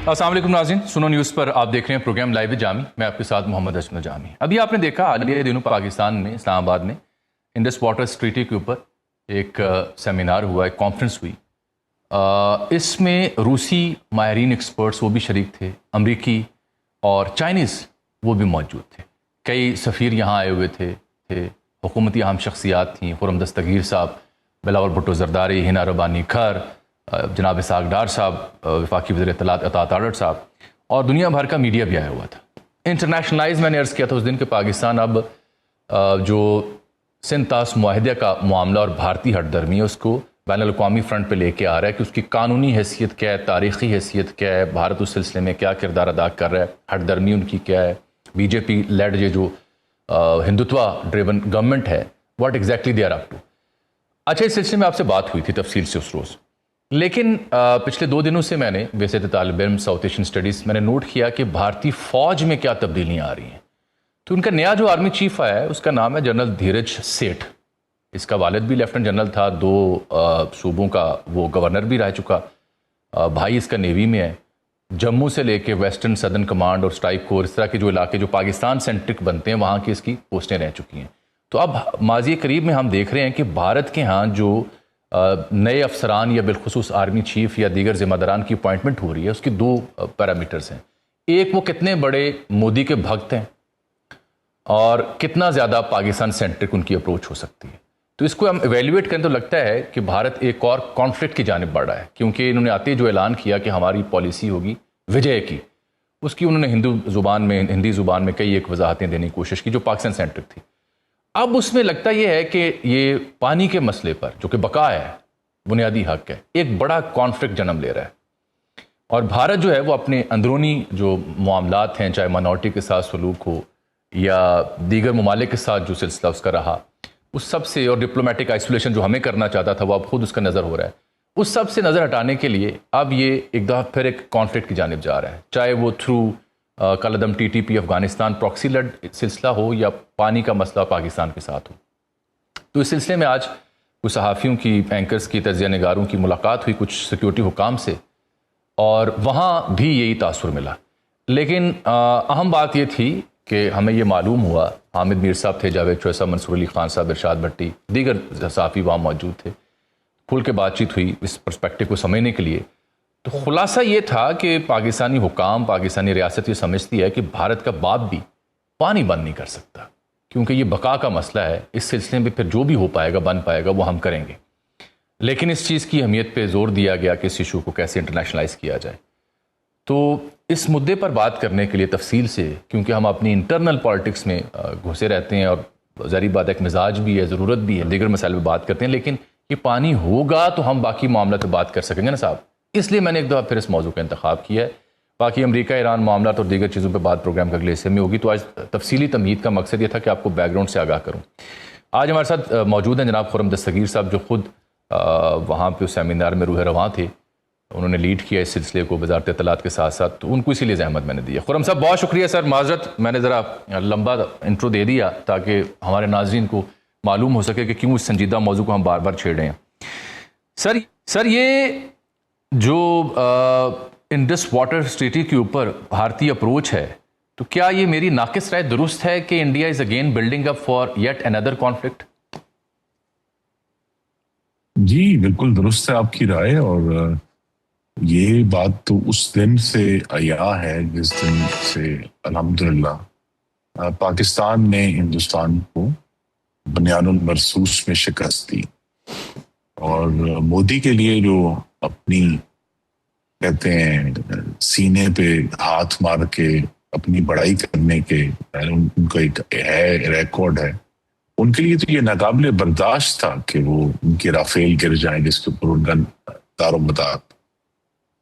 السلام علیکم ناظرین، سنو نیوز پر آپ دیکھ رہے ہیں پروگرام لائیو جامی. میں آپ کے ساتھ محمد اشرف جامی. ابھی آپ نے دیکھا حالیہ دنوں پاکستان میں اسلام آباد میں انڈس واٹر ٹریٹی کے اوپر ایک سیمینار ہوا، ایک کانفرنس ہوئی. اس میں روسی ماہرین ایکسپرٹس وہ بھی شریک تھے، امریکی اور چائنیز وہ بھی موجود تھے. کئی سفیر یہاں آئے ہوئے تھے، حکومتی اہم شخصیات تھیں، خرم دستگیر صاحب، بلاول بھٹو زرداری، ہنا ربانی کھر، جناب اسحاق ڈار صاحب، وفاقی وزیر اطلاعات عطا تارڑ صاحب، اور دنیا بھر کا میڈیا بھی آیا ہوا تھا. انٹرنیشنلائز میں نے عرض کیا تھا اس دن کہ پاکستان اب جو سندھ طاس معاہدے کا معاملہ اور بھارتی ہٹ درمی ہے اس کو بین الاقوامی فرنٹ پہ لے کے آ رہا ہے کہ اس کی قانونی حیثیت کیا ہے، تاریخی حیثیت کیا ہے، بھارت اس سلسلے میں کیا کردار ادا کر رہا ہے، ہٹ درمی ان کی کیا ہے، بی جے پی لیڈ یہ جو ہندوتوا ڈریون گورنمنٹ ہے، what exactly they are up to. اچھا، اس سلسلے میں آپ سے بات ہوئی تھی تفصیل سے اس روز، لیکن پچھلے 2 دنوں سے میں نے ویسے طالب علم ساؤتھ ایشین اسٹڈیز میں نے نوٹ کیا کہ بھارتی فوج میں کیا تبدیلیاں آ رہی ہیں. تو ان کا نیا جو آرمی چیف آیا ہے اس کا نام ہے جنرل دھیرج سیٹھ. اس کا والد بھی لیفٹنٹ جنرل تھا، 2 صوبوں کا وہ گورنر بھی رہ چکا، بھائی اس کا نیوی میں ہے. جموں سے لے کے ویسٹرن سدرن کمانڈ اور اسٹرائک کور، اس طرح کے جو علاقے جو پاکستان سینٹرک بنتے ہیں وہاں کی اس کی پوسٹیں رہ چکی ہیں. تو اب ماضی قریب میں ہم دیکھ رہے ہیں کہ بھارت کے ہاں جو نئے افسران یا بالخصوص آرمی چیف یا دیگر ذمہ داران کی اپوائنٹمنٹ ہو رہی ہے، اس کی 2 پیرامیٹرز ہیں. ایک، وہ کتنے بڑے مودی کے بھکت ہیں اور کتنا زیادہ پاکستان سینٹرک ان کی اپروچ ہو سکتی ہے. تو اس کو ہم ایویلیویٹ کریں تو لگتا ہے کہ بھارت ایک اور کانفلکٹ کی جانب بڑھ رہا ہے، کیونکہ انہوں نے آتے جو اعلان کیا کہ ہماری پالیسی ہوگی وجے کی، اس کی انہوں نے ہندی زبان میں کئی ایک وضاحتیں دینے کی کوشش کی جو پاکستان سینٹرک تھی. اب اس میں لگتا یہ ہے کہ یہ پانی کے مسئلے پر جو کہ بقا ہے، بنیادی حق ہے، ایک بڑا کانفلکٹ جنم لے رہا ہے. اور بھارت جو ہے وہ اپنے اندرونی جو معاملات ہیں، چاہے مائنورٹی کے ساتھ سلوک ہو یا دیگر ممالک کے ساتھ جو سلسلہ اس کا رہا، اس سب سے، اور ڈپلومیٹک آئسولیشن جو ہمیں کرنا چاہتا تھا وہ اب خود اس کا نظر ہو رہا ہے، اس سب سے نظر ہٹانے کے لیے اب یہ ایک دفعہ پھر ایک کانفلکٹ کی جانب جا رہا ہے، چاہے وہ تھرو کالعدم T T P Afghanistan proxy led سلسلہ ہو یا پانی کا مسئلہ پاکستان کے ساتھ ہو. تو اس سلسلے میں آج کچھ صحافیوں کی، اینکرز کی، تجزیہ نگاروں کی ملاقات ہوئی کچھ سیکیورٹی حکام سے، اور وہاں بھی یہی تاثر ملا. لیکن اہم بات یہ تھی کہ ہمیں یہ معلوم ہوا، حامد میر صاحب تھے، جاوید چوہے صاحب، منصور علی خان صاحب، ارشاد بھٹی، دیگر صحافی وہاں موجود تھے، کھل کے بات چیت ہوئی اس پرسپیکٹو کو سمجھنے کے لیے. تو خلاصہ یہ تھا کہ پاکستانی حکام، پاکستانی ریاست یہ سمجھتی ہے کہ بھارت کا باپ بھی پانی بند نہیں کر سکتا، کیونکہ یہ بقا کا مسئلہ ہے. اس سلسلے میں پھر جو بھی ہو پائے گا، بن پائے گا، وہ ہم کریں گے. لیکن اس چیز کی اہمیت پہ زور دیا گیا کہ اس ایشو کو کیسے انٹرنیشنلائز کیا جائے. تو اس مدعے پر بات کرنے کے لیے تفصیل سے، کیونکہ ہم اپنی انٹرنل پالیٹکس میں گھسے رہتے ہیں اور ظاہری بات ایک مزاج بھی ہے، ضرورت بھی ہے، دیگر مسائل پہ بات کرتے ہیں، لیکن یہ پانی ہوگا تو ہم باقی معاملات پہ بات کر سکیں گے نا صاحب. اس لیے میں نے ایک دفعہ پھر اس موضوع کا انتخاب کیا ہے. باقی امریکہ ایران معاملات اور دیگر چیزوں پہ بات پروگرام کے اگلے حصے میں ہوگی. تو آج تفصیلی تمہید کا مقصد یہ تھا کہ آپ کو بیک گراؤنڈ سے آگاہ کروں. آج ہمارے ساتھ موجود ہیں جناب خرم دستگیر صاحب، جو خود وہاں پہ اس سیمینار میں روح رواں تھے، انہوں نے لیڈ کیا اس سلسلے کو وزارت اطلاعات کے ساتھ ساتھ، تو ان کو اسی لیے زحمت میں نے دی ہے. خرم صاحب بہت شکریہ سر، معذرت میں نے ذرا لمبا انٹرو دے دیا تاکہ ہمارے ناظرین کو معلوم ہو سکے کہ کیوں اس سنجیدہ موضوع کو ہم بار بار چھیڑ رہے ہیں. سر یہ جو انڈس واٹر ٹریٹی کے اوپر بھارتی اپروچ ہے، تو کیا یہ میری ناقص رائے درست ہے کہ India is again building up for yet another conflict? جی بالکل درست ہے آپ کی رائے، اور یہ بات تو اس دن سے عیا ہے جس دن سے الحمدللہ پاکستان نے ہندوستان کو بنیان المرصوص میں شکست دی. اور مودی کے لیے جو اپنی کہتے ہیں سینے پہ ہاتھ مار کے اپنی بڑائی کرنے کے ان کا ایک ریکارڈ ہے، ان کے لیے تو یہ ناقابل برداشت تھا کہ وہ ان کے رافیل گر جائیں جس کے اوپر ان کا دار و مدار.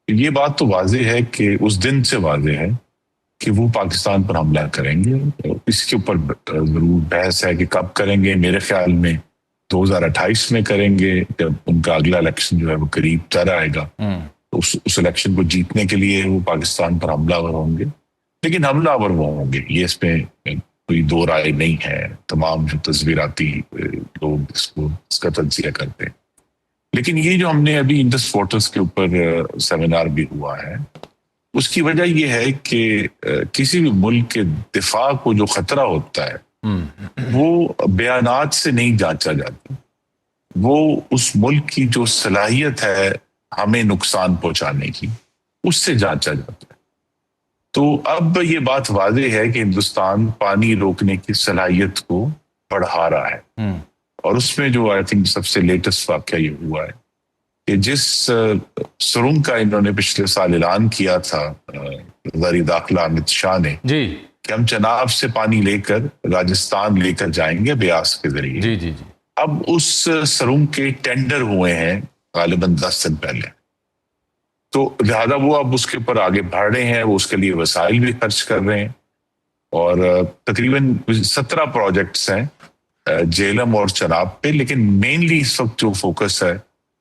یہ بات تو واضح ہے کہ اس دن سے واضح ہے کہ وہ پاکستان پر حملہ کریں گے. اس کے اوپر ضرور بحث ہے کہ کب کریں گے. میرے خیال میں 2028 میں کریں گے، جب ان کا اگلا الیکشن جو ہے وہ قریب تر آئے گا. اس الیکشن کو جیتنے کے لیے وہ پاکستان پر حملہ آور ہوں گے، لیکن حملہ آور وہ ہوں گے، یہ اس میں کوئی دو رائے نہیں ہے. تمام جو تصویراتی لوگ اس کا تجزیہ کرتے ہیں. لیکن یہ جو ہم نے ابھی انڈس واٹرز کے اوپر سیمینار بھی ہوا ہے، اس کی وجہ یہ ہے کہ کسی بھی ملک کے دفاع کو جو خطرہ ہوتا ہے وہ بیانات سے نہیں جانچا جاتا، وہ اس ملک کی جو صلاحیت ہے ہمیں نقصان پہنچانے کی، اس سے جانچا جاتا ہے۔ تو اب یہ بات واضح ہے کہ ہندوستان پانی روکنے کی صلاحیت کو بڑھا رہا ہے، اور اس میں جو آئی تھنک سب سے لیٹسٹ واقعہ یہ ہوا ہے کہ جس سرنگ کا انہوں نے پچھلے سال اعلان کیا تھا وزیر داخلہ امت شاہ نے جی کہ ہم چناب سے پانی لے کر راجستھان لے کر جائیں گے بیاس کے ذریعے، جی جی جی اب اس سرنگ کے ٹینڈر ہوئے ہیں غالباً 10 دن پہلے، تو لہذا وہ اب اس کے اوپر آگے بڑھ رہے ہیں، وہ اس کے لیے وسائل بھی خرچ کر رہے ہیں، اور تقریباً 17 پروجیکٹس ہیں جہلم اور چناب پہ، لیکن مینلی اس وقت جو فوکس ہے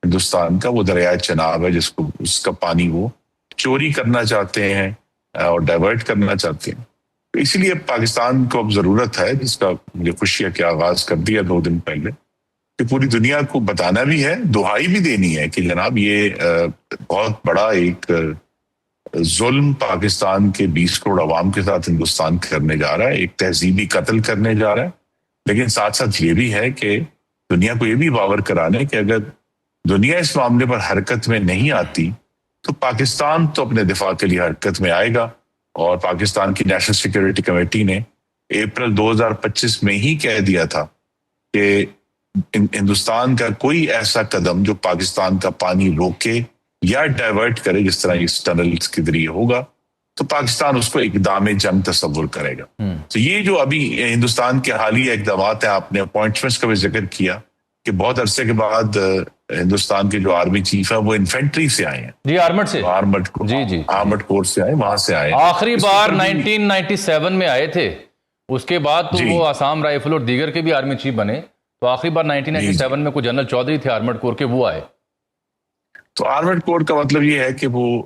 ہندوستان کا وہ دریائے چناب ہے، جس کو اس کا پانی وہ چوری کرنا چاہتے ہیں اور ڈائیورٹ کرنا چاہتے ہیں۔ تو اسی لیے پاکستان کو اب ضرورت ہے، جس کا مجھے خوشی ہے کہ آغاز کر دیا 2 دن پہلے، کہ پوری دنیا کو بتانا بھی ہے، دہائی بھی دینی ہے کہ جناب یہ بہت بڑا ایک ظلم پاکستان کے 20 کروڑ عوام کے ساتھ ہندوستان کرنے جا رہا ہے، ایک تہذیبی قتل کرنے جا رہا ہے، لیکن ساتھ ساتھ یہ بھی ہے کہ دنیا کو یہ بھی باور کرانا ہے کہ اگر دنیا اس معاملے پر حرکت میں نہیں آتی تو پاکستان تو اپنے دفاع کے لیے حرکت میں آئے گا، اور پاکستان کی نیشنل سیکیورٹی کمیٹی نے اپریل 2025 میں ہی کہہ دیا تھا کہ ہندوستان کا کوئی ایسا قدم جو پاکستان کا پانی روکے یا ڈائیورٹ کرے، جس طرح اس ٹنلز کے ذریعے ہوگا، تو پاکستان اس کو اقدام جنگ تصور کرے گا۔ تو یہ جو ابھی ہندوستان کے حالیہ اقدامات ہیں، آپ نے اپوائنٹمنٹس کا بھی ذکر کیا کہ بہت عرصے کے بعد ہندوستان کے جو آرمی چیف ہیں وہ انفینٹری سے آئے ہیں، جی آرمڈ سے، جی آرمڈ کورس سے آئے، وہاں سے آئے، آخری بار 1997 میں آئے تھے، اس کے بعد تو وہ آسام رائفل اور دیگر کے بھی آرمی چیف بنے، تو آخری بار 1997 میں کوئی جنرل چودھری تھے آرمڈ کور کے، وہ آئے۔ تو آرمڈ کور کا مطلب یہ ہے کہ وہ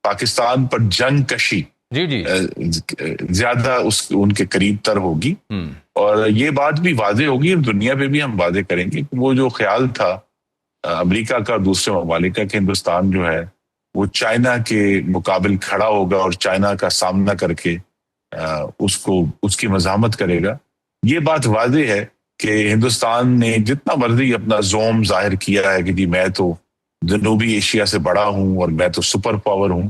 پاکستان پر جنگ کشی جی جی زیادہ ان کے قریب تر ہوگی، اور یہ بات بھی واضح ہوگی، اور دنیا پہ بھی ہم واضح کریں گے کہ وہ جو خیال تھا امریکہ کا، دوسرے ممالک کا، کہ ہندوستان جو ہے وہ چائنا کے مقابل کھڑا ہوگا اور چائنا کا سامنا کر کے اس کی مزاحمت کرے گا، یہ بات واضح ہے کہ ہندوستان نے جتنا مرضی اپنا زوم ظاہر کیا ہے کہ جی میں تو جنوبی ایشیا سے بڑا ہوں اور میں تو سپر پاور ہوں،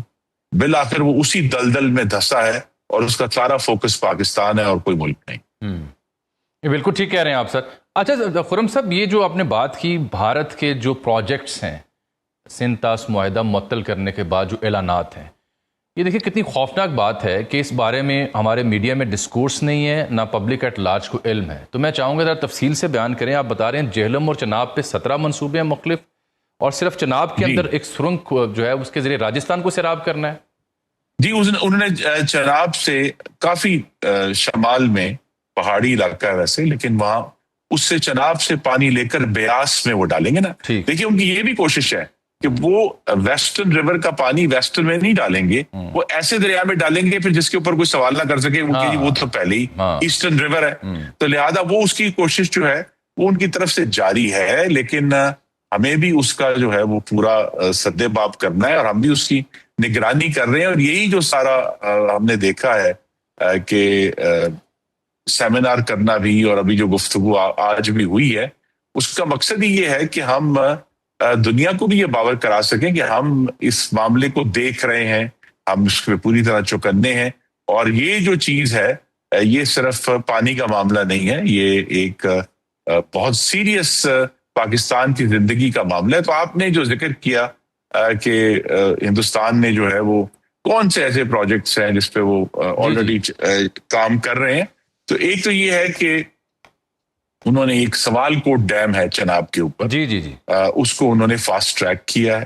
بالآخر وہ اسی دلدل میں دھسا ہے، اور اس کا سارا فوکس پاکستان ہے اور کوئی ملک نہیں۔ یہ بالکل ٹھیک کہہ رہے ہیں آپ سر۔ اچھا خرم صاحب، یہ جو آپ نے بات کی بھارت کے جو پروجیکٹس ہیں سندھ طاس معاہدہ معطل کرنے کے بعد جو اعلانات ہیں، یہ دیکھیں کتنی خوفناک بات ہے کہ اس بارے میں ہمارے میڈیا میں ڈسکورس نہیں ہے، نہ پبلک ایٹ لارج کو علم ہے۔ تو میں چاہوں گا ذرا تفصیل سے بیان کریں۔ آپ بتا رہے ہیں جہلم اور چناب پہ 17 منصوبے ہیں مختلف، اور صرف چناب کے اندر ایک سرنگ جو ہے اس کے ذریعے راجستھان کو سیراب کرنا ہے۔ جی انہوں نے چناب سے کافی شمال میں پہاڑی علاقہ ہے ویسے، لیکن وہاں اس سے چناب سے پانی لے کر بیاس میں وہ ڈالیں گے نا۔ دیکھیے ان کی یہ بھی کوشش ہے کہ وہ ویسٹرن ریور کا پانی ویسٹرن میں نہیں ڈالیں گے، وہ ایسے دریا میں ڈالیں گے پھر جس کے اوپر کوئی سوال نہ کر سکے وہ تو پہلے ہی ایسٹرن ریور ہے، تو لہذا وہ اس کی کوشش جو ہے وہ ان کی طرف سے جاری ہے، لیکن ہمیں بھی اس کا جو ہے وہ پورا سدے باب کرنا ہے، اور ہم بھی اس کی نگرانی کر رہے ہیں، اور یہی جو سارا ہم نے دیکھا ہے کہ سیمینار کرنا بھی اور ابھی جو گفتگو آج بھی ہوئی ہے، اس کا مقصد ہی یہ ہے کہ ہم دنیا کو بھی یہ باور کرا سکیں کہ ہم اس معاملے کو دیکھ رہے ہیں، ہم اس پہ پوری طرح چوکنے ہیں، اور یہ جو چیز ہے یہ صرف پانی کا معاملہ نہیں ہے، یہ ایک بہت سیریس پاکستان کی زندگی کا معاملہ ہے۔ تو آپ نے جو ذکر کیا کہ ہندوستان نے جو ہے وہ کون سے ایسے پروجیکٹس ہیں جس پہ وہ آلریڈی کام کر رہے ہیں، تو ایک تو یہ ہے کہ انہوں نے ایک سوال کوٹ ڈیم ہے چناب کے اوپر، اس کو انہوں نے فاسٹ ٹریک کیا ہے،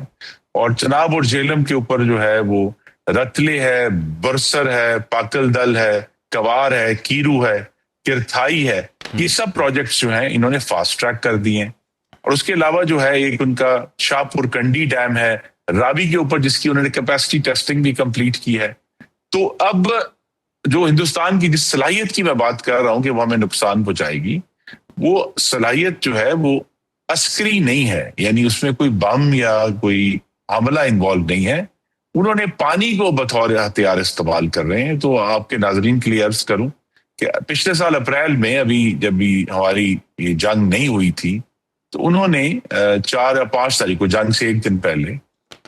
اور چناب اور جہلم کے اوپر جو ہے وہ رتلے ہے، برسر ہے، پاکل دل ہے، کوار ہے، کیرو ہے، کرتھائی ہے، یہ سب پروجیکٹس جو ہیں انہوں نے فاسٹ ٹریک کر دیے ہیں۔ اور اس کے علاوہ جو ہے ایک ان کا شاہپور کنڈی ڈیم ہے راوی کے اوپر، جس کی انہوں نے کیپیسٹی ٹیسٹنگ بھی کمپلیٹ کی ہے۔ تو اب جو ہندوستان کی جس صلاحیت کی میں بات کر رہا ہوں کہ وہ ہمیں نقصان پہنچائے گی، وہ صلاحیت جو ہے وہ عسکری نہیں ہے، یعنی اس میں کوئی بم یا کوئی حملہ انوالو نہیں ہے، انہوں نے پانی کو بطور ہتھیار استعمال کر رہے ہیں. تو آپ کے ناظرین کے لیے عرض کروں کہ پچھلے سال اپریل میں ابھی جب بھی ہماری یہ جنگ نہیں ہوئی تھی تو انہوں نے 4 یا 5 تاریخ کو، جنگ سے ایک دن پہلے،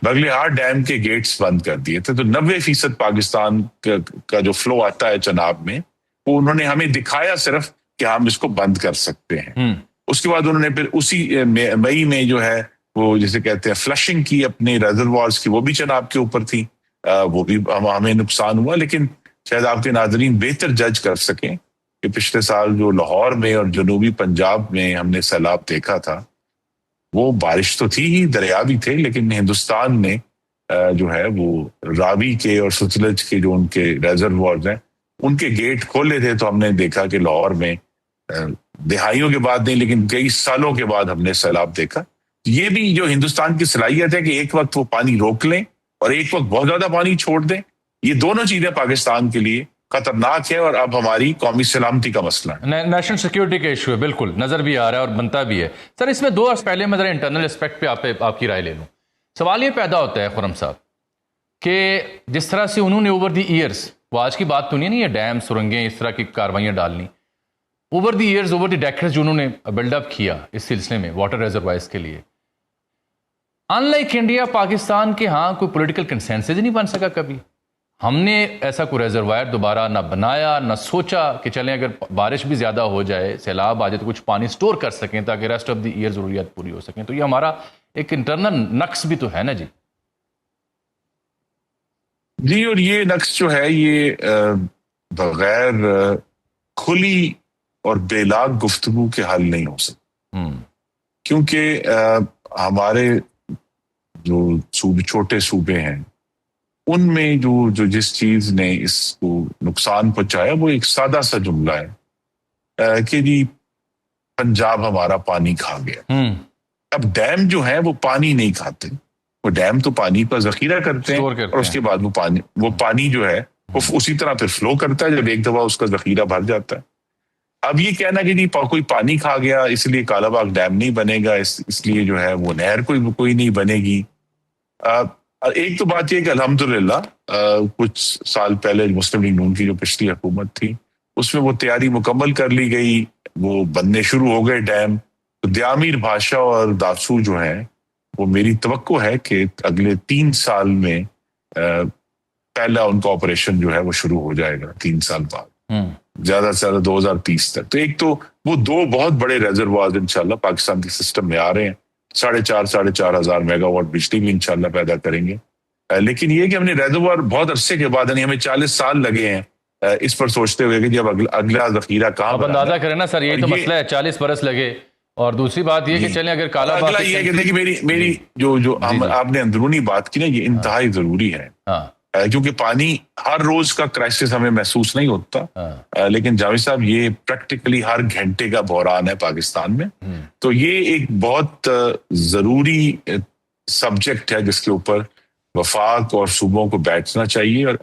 بغلہار ڈیم کے گیٹس بند کر دیے تھے. تو 90% پاکستان کا جو فلو آتا ہے چناب میں، وہ انہوں نے ہمیں دکھایا صرف کہ ہم اس کو بند کر سکتے ہیں. اس کے بعد انہوں نے پھر اسی مئی میں جو ہے وہ جسے کہتے ہیں فلشنگ کی اپنے ریزروارز کی، وہ بھی چناب کے اوپر تھی، وہ بھی ہمیں نقصان ہوا. لیکن شاید آپ کے ناظرین بہتر جج کر سکیں کہ پچھلے سال جو لاہور میں اور جنوبی پنجاب میں ہم نے سیلاب دیکھا تھا، وہ بارش تو تھی ہی، دریا بھی تھے، لیکن ہندوستان نے جو ہے وہ راوی کے اور ستلج کے جو ان کے ریزروارز ہیں ان کے گیٹ کھولے تھے. تو ہم نے دیکھا کہ لاہور میں دہائیوں کے بعد نہیں لیکن کئی سالوں کے بعد ہم نے سیلاب دیکھا. یہ بھی جو ہندوستان کی صلاحیت ہے کہ ایک وقت وہ پانی روک لیں اور ایک وقت بہت زیادہ پانی چھوڑ دیں. یہ دونوں چیزیں پاکستان کے لیے خطرناک ہے اور اب ہماری قومی سلامتی کا مسئلہ ہے، نیشنل سیکیورٹی کا ایشو ہے. بالکل نظر بھی آ رہا ہے اور بنتا بھی ہے. سر اس میں 2 عرص پہلے میں ذرا انٹرنل اسپیکٹ پہ آپ کی رائے لے لوں. سوال یہ پیدا ہوتا ہے خرم صاحب کہ جس طرح سے انہوں نے اوور دی ایئرز، وہ آج کی بات تو نہیں ہے ڈیم سرنگیں اس طرح کی کاروائیاں ڈالنی، over the years, over the decades جو انہوں نے بلڈ اپ کیا اس سلسلے میں واٹر ریزروائرز کے لیے، ان لائک انڈیا، پاکستان کے ہاں کوئی پولیٹیکل کنسنسس نہیں بن سکا کبھی. ہم نے ایسا کوئی ریزروائر دوبارہ نہ بنایا نہ سوچا کہ چلیں اگر بارش بھی زیادہ ہو جائے، سیلاب آ جائے تو کچھ پانی سٹور کر سکیں تاکہ ریسٹ آف دی ایئر ضروریات پوری ہو سکیں. تو یہ ہمارا ایک انٹرنل نقص بھی تو ہے نا جی. جی، اور یہ نقص جو ہے یہ بغیر کھلی اور بے لاگ گفتگو کے حل نہیں ہو سکتا. کیونکہ ہمارے جو چھوٹے صوبے ہیں ان میں جو جس چیز نے اس کو نقصان پہنچایا وہ ایک سادہ سا جملہ ہے کہ جی پنجاب ہمارا پانی کھا گیا. اب ڈیم جو ہے وہ پانی نہیں کھاتے، وہ ڈیم تو پانی کا ذخیرہ کرتے ہیں اور اس کے بعد وہ پانی جو ہے وہ اسی طرح پھر فلو کرتا ہے جب ایک دفعہ اس کا ذخیرہ بھر جاتا ہے. اب یہ کہنا کہ جی کوئی پانی کھا گیا اس لیے کالا باغ ڈیم نہیں بنے گا، اس لیے جو ہے وہ نہر کوئی نہیں بنے گی. ایک تو بات یہ کہ الحمدللہ کچھ سال پہلے مسلم لیگ نون کی جو پچھلی حکومت تھی اس میں وہ تیاری مکمل کر لی گئی، وہ بننے شروع ہو گئے ڈیم. تو دیامیر بھاشا اور داسو جو ہیں وہ میری توقع ہے کہ اگلے 3 سال میں پہلا ان کا آپریشن جو ہے وہ شروع ہو جائے گا 3 سال بعد، زیادہ سے زیادہ 2030 تک. تو ایک تو وہ 2 بہت بڑے ریزروائرز انشاءاللہ پاکستان کے سسٹم میں آ رہے ہیں، 4,500 ہزار میگا واٹ بجلی بھی انشاءاللہ پیدا کریں گے. لیکن یہ کہ ہم نے ریزروائر بہت عرصے کے بعد، یعنی ہمیں 40 سال لگے ہیں اس پر سوچتے ہوئے کہ جب اگلا ذخیرہ کہاں اب اندازہ کریں نا سر، یہی تو مسئلہ ہے، 40 برس لگے. اور دوسری بات یہ کہ چلیں اگر کالا اگلا یہ ہے کہ میری جو آپ نے اندرونی بات کی نا یہ انتہائی ضروری ہے، کیونکہ پانی ہر روز کا کرائسس ہمیں محسوس نہیں ہوتا، لیکن جاوید صاحب یہ پریکٹیکلی ہر گھنٹے کا بحران ہے پاکستان میں. تو یہ ایک بہت ضروری سبجیکٹ ہے جس کے اوپر وفاق اور صوبوں کو بیٹھنا چاہیے. اور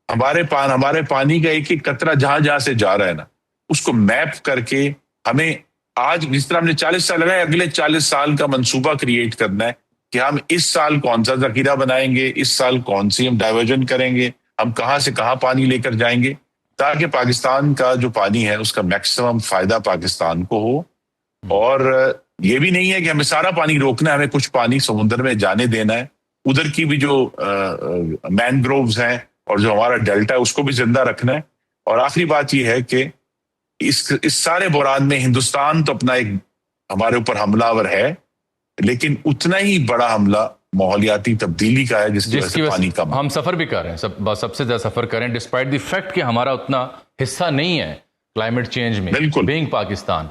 ہمارے پانی کا ایک ایک قطرہ جہاں سے جا رہا ہے نا اس کو میپ کر کے ہمیں آج جس طرح ہم نے 40 سال لگائے اگلے 40 سال کا منصوبہ کریٹ کرنا ہے کہ ہم اس سال کون سا ذخیرہ بنائیں گے، اس سال کون سی ہم ڈائیورژن کریں گے، ہم کہاں سے کہاں پانی لے کر جائیں گے تاکہ پاکستان کا جو پانی ہے اس کا میکسیمم فائدہ پاکستان کو ہو. اور یہ بھی نہیں ہے کہ ہمیں سارا پانی روکنا ہے، ہمیں کچھ پانی سمندر میں جانے دینا ہے، ادھر کی بھی جو مینگرووز ہیں اور جو ہمارا ڈیلٹا ہے اس کو بھی زندہ رکھنا ہے. اور آخری بات یہ ہے کہ اس سارے بحران میں ہندوستان تو اپنا ایک ہمارے اوپر حملہ آور ہے، لیکن اتنا ہی بڑا حملہ ماحولیاتی تبدیلی کا ہے جس کی وجہ سے پانی کم. ہم سفر بھی کر رہے ہیں، سب سے زیادہ سفر کریں ڈسپائٹ دی فیکٹ کہ ہمارا اتنا حصہ نہیں ہے کلائمیٹ چینج میں بینگ پاکستان.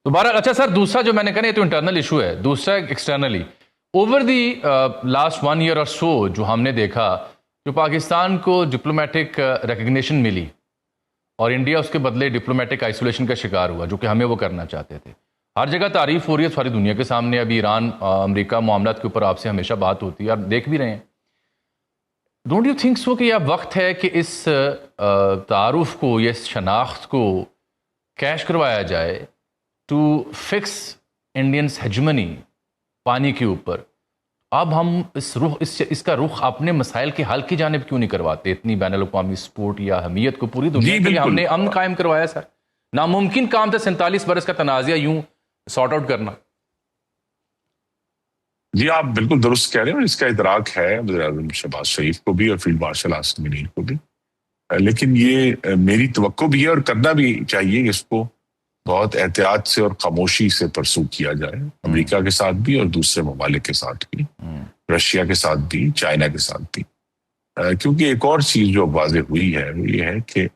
دوبارہ اچھا سر، دوسرا جو میں نے کہا یہ تو انٹرنل ایشو ہے، دوسرا externally over the last 1 year اور سو جو ہم نے دیکھا جو پاکستان کو ڈپلومیٹک ریکگنیشن ملی اور انڈیا اس کے بدلے ڈپلومیٹک آئسولیشن کا شکار ہوا جو کہ ہمیں وہ کرنا چاہتے تھے. ہر جگہ تعریف ہو رہی ہے ساری دنیا کے سامنے، ابھی ایران امریکہ معاملات کے اوپر آپ سے ہمیشہ بات ہوتی ہے اور دیکھ بھی رہے ہیں. ڈونٹ یو تھنک سو کہ یہ وقت ہے کہ اس تعارف کو، یہ شناخت کو کیش کروایا جائے ٹو فکس انڈینس ہیجمنی پانی کے اوپر؟ اب ہم اس کا رخ اپنے مسائل کے حل کی جانب کیوں نہیں کرواتے؟ اتنی بین الاقوامی سپورٹ یا اہمیت کو پوری دنیا کے لیے ہم نے امن قائم کروایا سر. ناممکن کام تھا 47 برس کا تنازعہ یوں سارٹ آؤٹ کرنا. جی آپ بالکل درست کہہ رہے ہیں، اور اس کا ادراک ہے وزیر اعظم شہباز شریف کو بھی اور فیلڈ مارشل عاصم منیر کو بھی. لیکن یہ میری توقع بھی ہے اور کرنا بھی چاہیے کہ اس کو بہت احتیاط سے اور خاموشی سے پرسو کیا جائے، امریکہ کے ساتھ بھی اور دوسرے ممالک کے ساتھ بھی، رشیا کے ساتھ بھی، چائنا کے ساتھ بھی. کیونکہ ایک اور چیز جو واضح ہوئی ہے وہ یہ ہے کہ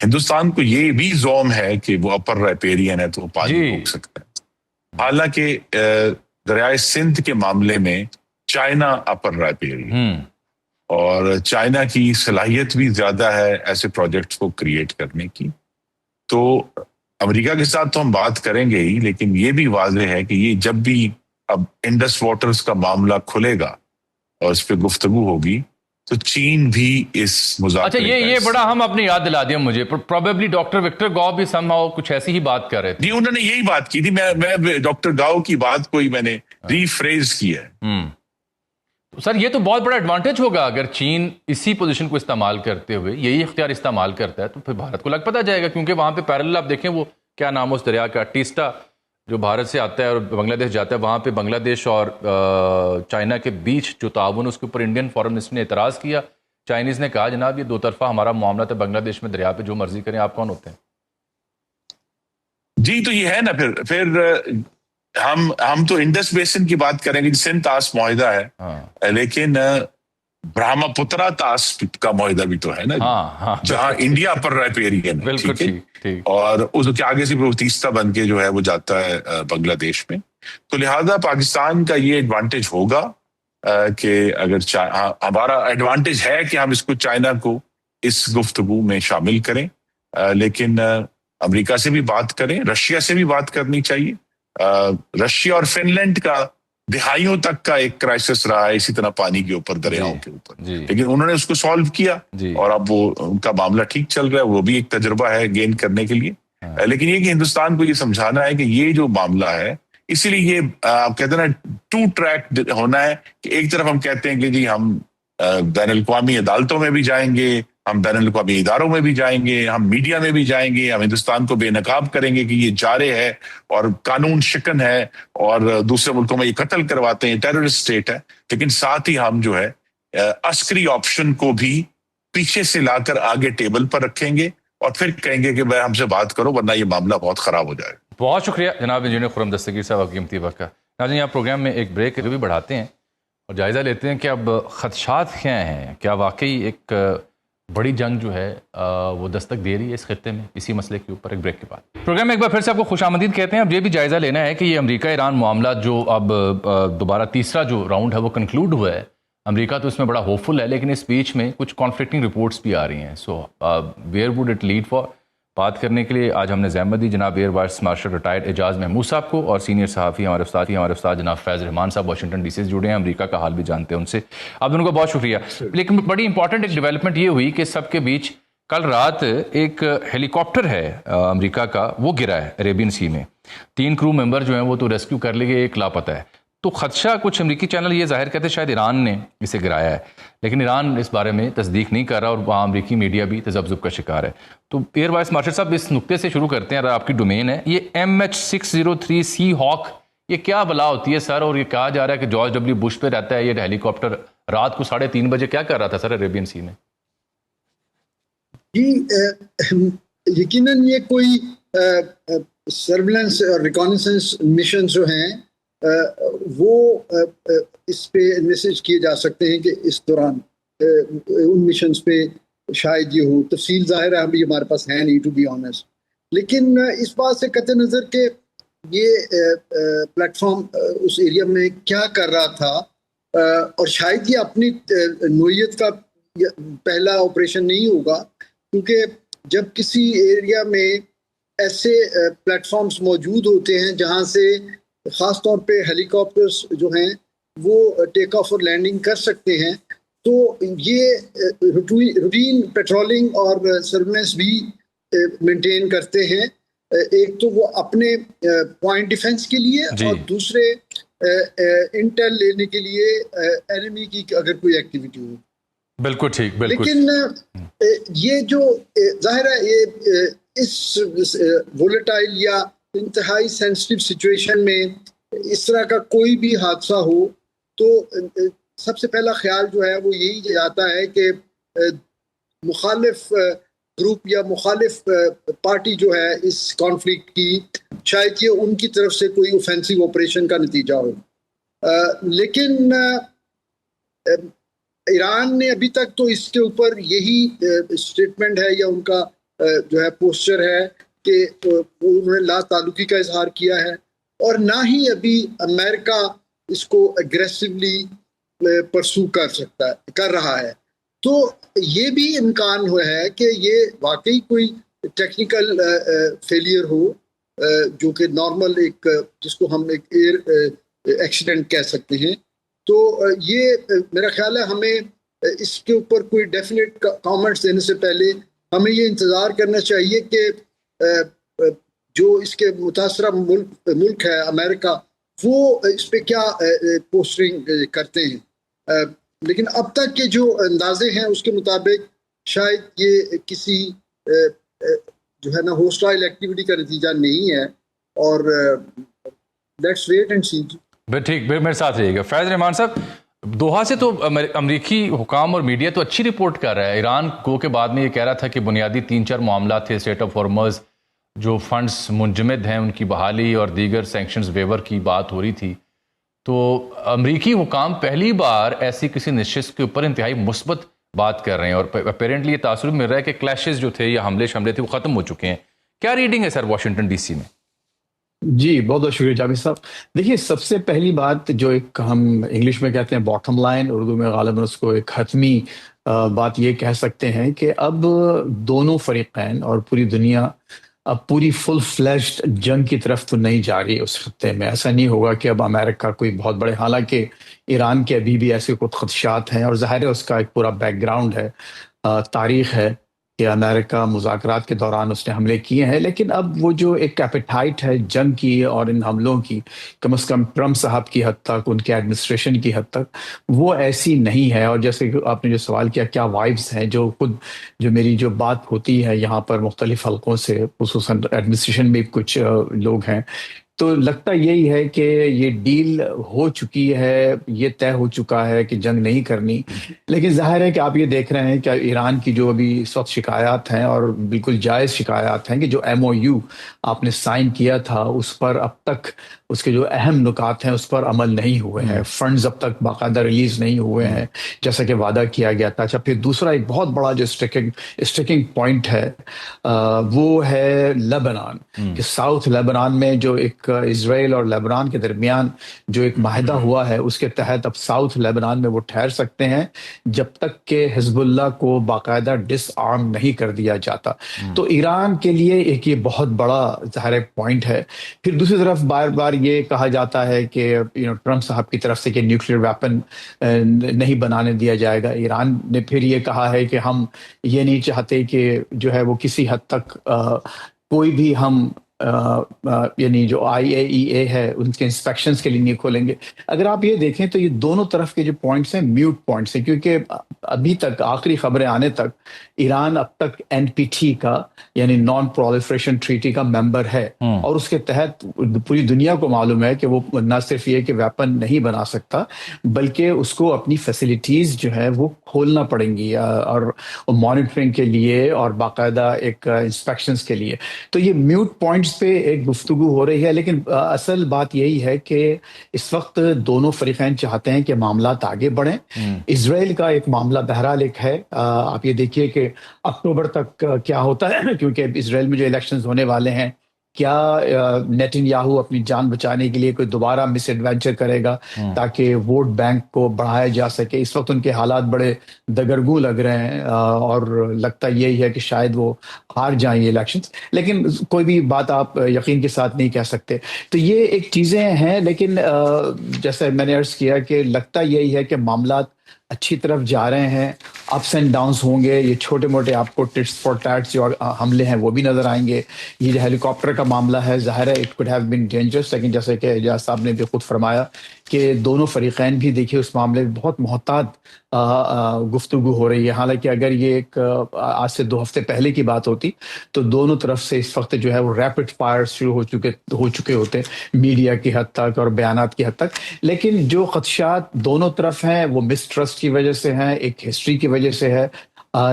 ہندوستان کو یہ بھی زوم ہے کہ وہ اپر ریپیرین ہے تو وہ پانی روک سکتا ہے، حالانکہ دریائے سندھ کے معاملے میں چائنا اپر ریپیرین، اور چائنا کی صلاحیت بھی زیادہ ہے ایسے پروجیکٹس کو کریٹ کرنے کی. تو امریکہ کے ساتھ تو ہم بات کریں گے ہی، لیکن یہ بھی واضح ہے کہ یہ جب بھی اب انڈس واٹرز کا معاملہ کھلے گا اور اس پہ گفتگو ہوگی تو چین بھی اس مذاکرے. اچھا یہ بڑا ہم اپنی یاد دلا دیا مجھے، پروبیبلی ڈاکٹر وکٹر گاؤ بھی somehow کچھ ایسی ہی بات کر رہے تھے. جی انہوں نے یہی بات کی تھی، میں ڈاکٹر گاؤ کی بات کو ہی میں نے ری فریز کیا ہے. سر یہ تو بہت بڑا ایڈوانٹیج ہوگا اگر چین اسی پوزیشن کو استعمال کرتے ہوئے یہی اختیار استعمال کرتا ہے تو پھر بھارت کو لگ پتہ جائے گا، کیونکہ وہاں پہ پیرالل آپ دیکھیں وہ کیا نام اس دریا کا، ٹیسٹا، جو بھارت سے آتا ہے اور بنگلہ دیش جاتا ہے، وہاں پہ بنگلہ دیش اور چائنا کے بیچ جو تعاون اس کے اوپر انڈین فارن منسٹر نے اعتراض کیا. چائنیز نے کہا جناب یہ دو طرفہ ہمارا معاملہ تھا، بنگلہ دیش میں دریا پہ جو مرضی کریں، آپ کون ہوتے ہیں؟ جی تو یہ ہے نا، پھر ہم تو انڈس بیسن کی بات کریں گے، سندھ طاس معاہدہ ہے، لیکن برہما پترا طاس کا معاہدہ بھی تو ہے نا، جہاں انڈیا پر ریپیرین ہے، اور اس کے آگے سے تیستا بن کے جو ہے وہ جاتا ہے بنگلہ دیش میں. تو لہذا پاکستان کا یہ ایڈوانٹیج ہوگا کہ اگر ہمارا ایڈوانٹیج ہے کہ ہم اس کو چائنا کو اس گفتگو میں شامل کریں، لیکن امریکہ سے بھی بات کریں، رشیا سے بھی بات کرنی چاہیے. رشیا اور فن لینڈ کا دہائیوں تک کا ایک کرائسس رہا ہے اسی طرح پانی کے اوپر، دریاؤں کے اوپر، لیکن انہوں نے اس کو سالو کیا اور اب وہ ان کا معاملہ ٹھیک چل رہا ہے. وہ بھی ایک تجربہ ہے گین کرنے کے لیے. لیکن یہ کہ ہندوستان کو یہ سمجھانا ہے کہ یہ جو معاملہ ہے، اسی لیے یہ آپ کہتے ہیں نا 2 ٹریک ہونا ہے، کہ ایک طرف ہم کہتے ہیں کہ جی ہم بین الاقوامی عدالتوں میں بھی جائیں گے، ہم بین الاقوامی اداروں میں بھی جائیں گے، ہم میڈیا میں بھی جائیں گے، ہم ہندوستان کو بے نقاب کریں گے کہ یہ جارے ہے اور قانون شکن ہے اور دوسرے ملکوں میں یہ قتل کرواتے ہیں، ٹیررسٹ اسٹیٹ ہے. لیکن ساتھ ہی ہم جو ہے عسکری آپشن کو بھی پیچھے سے لا کر آگے ٹیبل پر رکھیں گے اور پھر کہیں گے کہ بھائی ہم سے بات کرو ورنہ یہ معاملہ بہت خراب ہو جائے. بہت شکریہ جناب انجینئر خرم دستگیر صاحب آپ قیمتی وقت کا. ناظرین یہاں پروگرام میں ایک بریک بھی بڑھاتے ہیں اور جائزہ لیتے ہیں کہ اب خدشات کیا ہیں، کیا واقعی ایک بڑی جنگ جو ہے وہ دستک دے رہی ہے اس خطے میں، اسی مسئلے کے اوپر ایک بریک کے بعد. پروگرام میں ایک بار پھر سے آپ کو خوش آمدید کہتے ہیں. اب یہ بھی جائزہ لینا ہے کہ یہ امریکہ ایران معاملہ جو اب دوبارہ تیسرا جو راؤنڈ ہے وہ کنکلوڈ ہوا ہے، امریکہ تو اس میں بڑا ہوپ فل ہے، لیکن اس بیچ میں کچھ کانفلکٹنگ رپورٹس بھی آ رہی ہیں. So where would it lead for? بات کرنے کے لیے آج ہم نے زحمت دی جناب ایئر وائس مارشل ریٹائرڈ اعجاز محمود صاحب کو، اور سینئر صحافی ہمارے استاد جناب فیض رحمان صاحب واشنگٹن ڈی سی سے جڑے ہیں، امریکہ کا حال بھی جانتے ہیں ان سے. آپ دونوں کو بہت شکریہ. لیکن بڑی امپورٹنٹ ایک ڈیولپمنٹ یہ ہوئی کہ سب کے بیچ کل رات ایک ہیلی کاپٹر ہے امریکہ کا، وہ گرا ہے عریبین سی میں. 3 کرو ممبر جو ہیں وہ تو ریسکیو کر لیے گئے، ایک لاپتہ ہے. تو خدشہ کچھ امریکی چینل یہ ظاہر کرتے شاید ایران نے اسے گرایا ہے، لیکن ایران اس بارے میں تصدیق نہیں کر رہا اور وہاں امریکی میڈیا بھی تذبذب کا شکار ہے. تو ایئر وائس مارشل صاحب اس نقطے سے شروع کرتے ہیں، اگر آپ کی ڈومین ہے. یہ MH603 سی ہاک یہ کیا بلا ہوتی ہے سر؟ اور یہ کہا جا رہا ہے کہ جارج ڈبلیو بش پہ رہتا ہے یہ ہیلی کاپٹر، رات کو 3:30 بجے کیا کر رہا تھا سر عریبین سی میں؟ جی یقیناً یہ کوئی سرویلنس اور ریکانیسنس مشن جو ہیں وہ اس پہ میسج کیے جا سکتے ہیں کہ اس دوران ان مشنز پہ شاید یہ ہو. تفصیل ظاہر ہے ابھی ہمارے پاس ہے نہیں، ٹو بی آنیسٹ. لیکن اس بات سے قطع نظر کہ یہ پلیٹ فارم اس ایریا میں کیا کر رہا تھا، اور شاید یہ اپنی نوعیت کا پہلا آپریشن نہیں ہوگا، کیونکہ جب کسی ایریا میں ایسے پلیٹ فارمز موجود ہوتے ہیں جہاں سے خاص طور پہ ہیلی کاپٹرز جو ہیں وہ ٹیک آف اور لینڈنگ کر سکتے ہیں، تو یہ روٹین پیٹرولنگ اور سرویلنس بھی مینٹین کرتے ہیں. ایک تو وہ اپنے پوائنٹ ڈیفنس کے لیے اور دوسرے انٹیل لینے کے لیے اینمی کی اگر کوئی ایکٹیویٹی ہو. بالکل ٹھیک، بالکل. لیکن یہ جو ظاہر ہے یہ اس وولیٹائل یا انتہائی سینسٹیو سچویشن میں اس طرح کا کوئی بھی حادثہ ہو تو سب سے پہلا خیال جو ہے وہ یہی آتا ہے کہ مخالف گروپ یا مخالف پارٹی جو ہے اس کانفلکٹ کی شاید یہ ان کی طرف سے کوئی اوفینسو آپریشن کا نتیجہ ہو. لیکن ایران نے ابھی تک تو اس کے اوپر یہی اسٹیٹمنٹ ہے یا ان کا جو ہے پوسچر ہے کہ انہوں نے لا تعلقی کا اظہار کیا ہے اور نہ ہی ابھی امریکہ اس کو اگریسولی پرسو کر رہا ہے. تو یہ بھی امکان ہے کہ یہ واقعی کوئی ٹیکنیکل فیلئر ہو جو کہ نارمل ایک جس کو ہم ایک ایئر ایکسیڈنٹ کہہ سکتے ہیں. تو یہ میرا خیال ہے ہمیں اس کے اوپر کوئی ڈیفینیٹ کامنٹس دینے سے پہلے ہمیں یہ انتظار کرنا چاہیے کہ جو اس کے متاثرہ ملک ہے امریکہ وہ اس پہ کیا پوسٹرنگ کرتے ہیں. لیکن اب تک کے جو اندازے ہیں اس کے مطابق شاید یہ کسی جو ہے نا ہوسٹائل ایکٹیویٹی کا نتیجہ نہیں ہے اور لیٹس ویٹ اینڈ سی. ٹھیک، میرے ساتھ رہیے گا. فیض رحمان صاحب، دوحہ سے تو امریکی حکام اور میڈیا تو اچھی رپورٹ کر رہا ہے. ایران کو کے بعد میں یہ کہہ رہا تھا کہ بنیادی 3-4 معاملات تھے، اسٹریٹ آف ہارمز جو فنڈز منجمد ہیں ان کی بحالی اور دیگر سینکشنز ویور کی بات ہو رہی تھی. تو امریکی حکام پہلی بار ایسی کسی نشست کے اوپر انتہائی مثبت بات کر رہے ہیں اور اپیرنٹلی یہ تاثر مل رہا ہے کہ کلیشز جو تھے یا حملے تھے وہ ختم ہو چکے ہیں. کیا ریڈنگ ہے سر واشنگٹن ڈی سی میں؟ جی بہت بہت شکریہ جاوید صاحب. دیکھیے سب سے پہلی بات جو ایک ہم انگلش میں کہتے ہیں باٹم لائن، اردو میں غالباً اس کو ایک حتمی بات یہ کہہ سکتے ہیں کہ اب دونوں فریقین اور پوری دنیا اب پوری فل فلیشڈ جنگ کی طرف تو نہیں جا رہی ہے. اس خطے میں ایسا نہیں ہوگا کہ اب امریکہ کوئی بہت بڑے، حالانکہ ایران کے ابھی بھی ایسے کچھ خدشات ہیں اور ظاہر ہے اس کا ایک پورا بیک گراؤنڈ ہے، تاریخ ہے کہ امریکہ مذاکرات کے دوران اس نے حملے کیے ہیں. لیکن اب وہ جو ایک ایپیٹائٹ ہے جنگ کی اور ان حملوں کی، کم از کم ٹرمپ صاحب کی حد تک، ان کے ایڈمنسٹریشن کی حد تک وہ ایسی نہیں ہے. اور جیسے کہ آپ نے جو سوال کیا کیا وائبس ہیں، جو خود جو میری جو بات ہوتی ہے یہاں پر مختلف حلقوں سے، خصوصاً ایڈمنسٹریشن میں کچھ لوگ ہیں، تو لگتا یہی ہے کہ یہ ڈیل ہو چکی ہے، یہ طے ہو چکا ہے کہ جنگ نہیں کرنی. لیکن ظاہر ہے کہ آپ یہ دیکھ رہے ہیں کہ ایران کی جو ابھی اس وقت شکایات ہیں اور بالکل جائز شکایات ہیں کہ جو MOU آپ نے سائن کیا تھا اس پر اب تک اس کے جو اہم نکات ہیں اس پر عمل نہیں ہوئے ہیں، فنڈز اب تک باقاعدہ ریلیز نہیں ہوئے ہیں جیسا کہ وعدہ کیا گیا تھا. اچھا، پھر دوسرا ایک بہت بڑا جو اسٹرکنگ پوائنٹ ہے وہ ہے لیبنان، کہ ساؤتھ لیبنان میں جو ایک اسرائیل اور لیبنان کے درمیان جو ایک معاہدہ ہوا ہے اس کے تحت اب ساؤتھ لیبنان میں وہ ٹھہر سکتے ہیں جب تک کہ حزب اللہ کو باقاعدہ ڈس آرم نہیں کر دیا جاتا. تو ایران کے لیے ایک یہ بہت بڑا ظاہر پوائنٹ ہے. پھر دوسری طرف بار بار یہ کہا جاتا ہے کہ ٹرمپ صاحب کی طرف سے کہ نیوکلیئر ویپن نہیں بنانے دیا جائے گا. ایران نے پھر یہ کہا ہے کہ ہم یہ نہیں چاہتے کہ جو ہے وہ کسی حد تک کوئی بھی ہم یعنی جو IAEA ہے ان کے انسپیکشنز کے لیے نہیں کھولیں گے. اگر آپ یہ دیکھیں تو یہ دونوں طرف کے جو پوائنٹس ہیں میوٹ پوائنٹس ہیں، کیونکہ ابھی تک آخری خبریں آنے تک ایران اب تک NPT کا یعنی نان پرولیفریشن ٹریٹی کا ممبر ہے اور اس کے تحت پوری دنیا کو معلوم ہے کہ وہ نہ صرف یہ کہ ویپن نہیں بنا سکتا بلکہ اس کو اپنی فیسلٹیز جو ہے وہ کھولنا پڑیں گی اور مانیٹرنگ کے لیے اور باقاعدہ ایک انسپیکشنز کے لیے. تو یہ میوٹ پوائنٹس پہ ایک گفتگو ہو رہی ہے، لیکن اصل بات یہی ہے کہ اس وقت دونوں فریقین چاہتے ہیں کہ معاملات آگے بڑھیں. اسرائیل کا ایک معاملہ بہرحال ایک ہے، آپ یہ دیکھیے کہ اکتوبر تک کیا ہوتا ہے، کیونکہ اسرائیل میں جو الیکشنز ہونے والے ہیں، کیا نیتن یاہو اپنی جان بچانے کے لیے کوئی دوبارہ مس ایڈوینچر کرے گا تاکہ ووٹ بینک کو بڑھایا جا سکے. اس وقت ان کے حالات بڑے دگرگوں لگ رہے ہیں اور لگتا یہی ہے کہ شاید وہ ہار جائیں یہ الیکشنز، لیکن کوئی بھی بات آپ یقین کے ساتھ نہیں کہہ سکتے. تو یہ ایک چیزیں ہیں، لیکن جیسے میں نے عرض کیا کہ لگتا یہی ہے کہ معاملات اچھی طرف جا رہے ہیں. اپس اینڈ ڈاؤنس ہوں گے, یہ چھوٹے موٹے آپ کو ٹٹس فار ٹیٹس جو حملے ہیں وہ بھی نظر آئیں گے. یہ جو ہیلی کاپٹر کا معاملہ ہے, ظاہر ہے it could have been dangerous, لیکن جیسے کہ اعجاز صاحب نے بھی خود فرمایا کہ دونوں فریقین بھی دیکھیے اس معاملے میں بہت محتاط گفتگو ہو رہی ہے. حالانکہ اگر یہ ایک آج سے 2 ہفتے پہلے کی بات ہوتی تو دونوں طرف سے اس وقت جو ہے وہ ریپڈ فائر شروع ہو چکے ہوتے میڈیا کی حد تک اور بیانات کی حد تک. لیکن جو خدشات دونوں طرف ہیں وہ مسٹرسٹ کی وجہ سے ہیں, ایک ہسٹری کی وجہ سے ہے.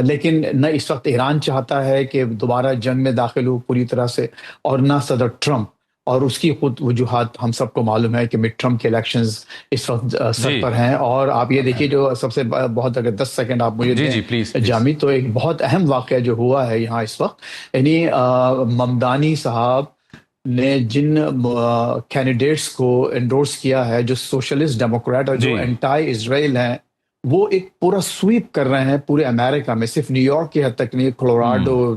لیکن نہ اس وقت ایران چاہتا ہے کہ دوبارہ جنگ میں داخل ہو پوری طرح سے, اور نہ صدر ٹرمپ, اور اس کی خود وجوہات ہم سب کو معلوم ہے کہ مڈ ٹرم کے الیکشنز اس وقت سر پر ہیں. اور آپ یہ دیکھیے جو سب سے بہت, اگر 10 سیکنڈ آپ مجھے دیں جامی, تو ایک بہت اہم واقعہ جو ہوا ہے یہاں اس وقت, یعنی ممدانی صاحب نے جن کینڈیڈیٹس کو انڈورس کیا ہے جو سوشلسٹ ڈیموکریٹ اور جو اینٹائی اسرائیل ہیں, وہ ایک پورا سویپ کر رہے ہیں پورے امریکہ میں, صرف نیو یارک کی حد تک نہیں, کولوراڈو,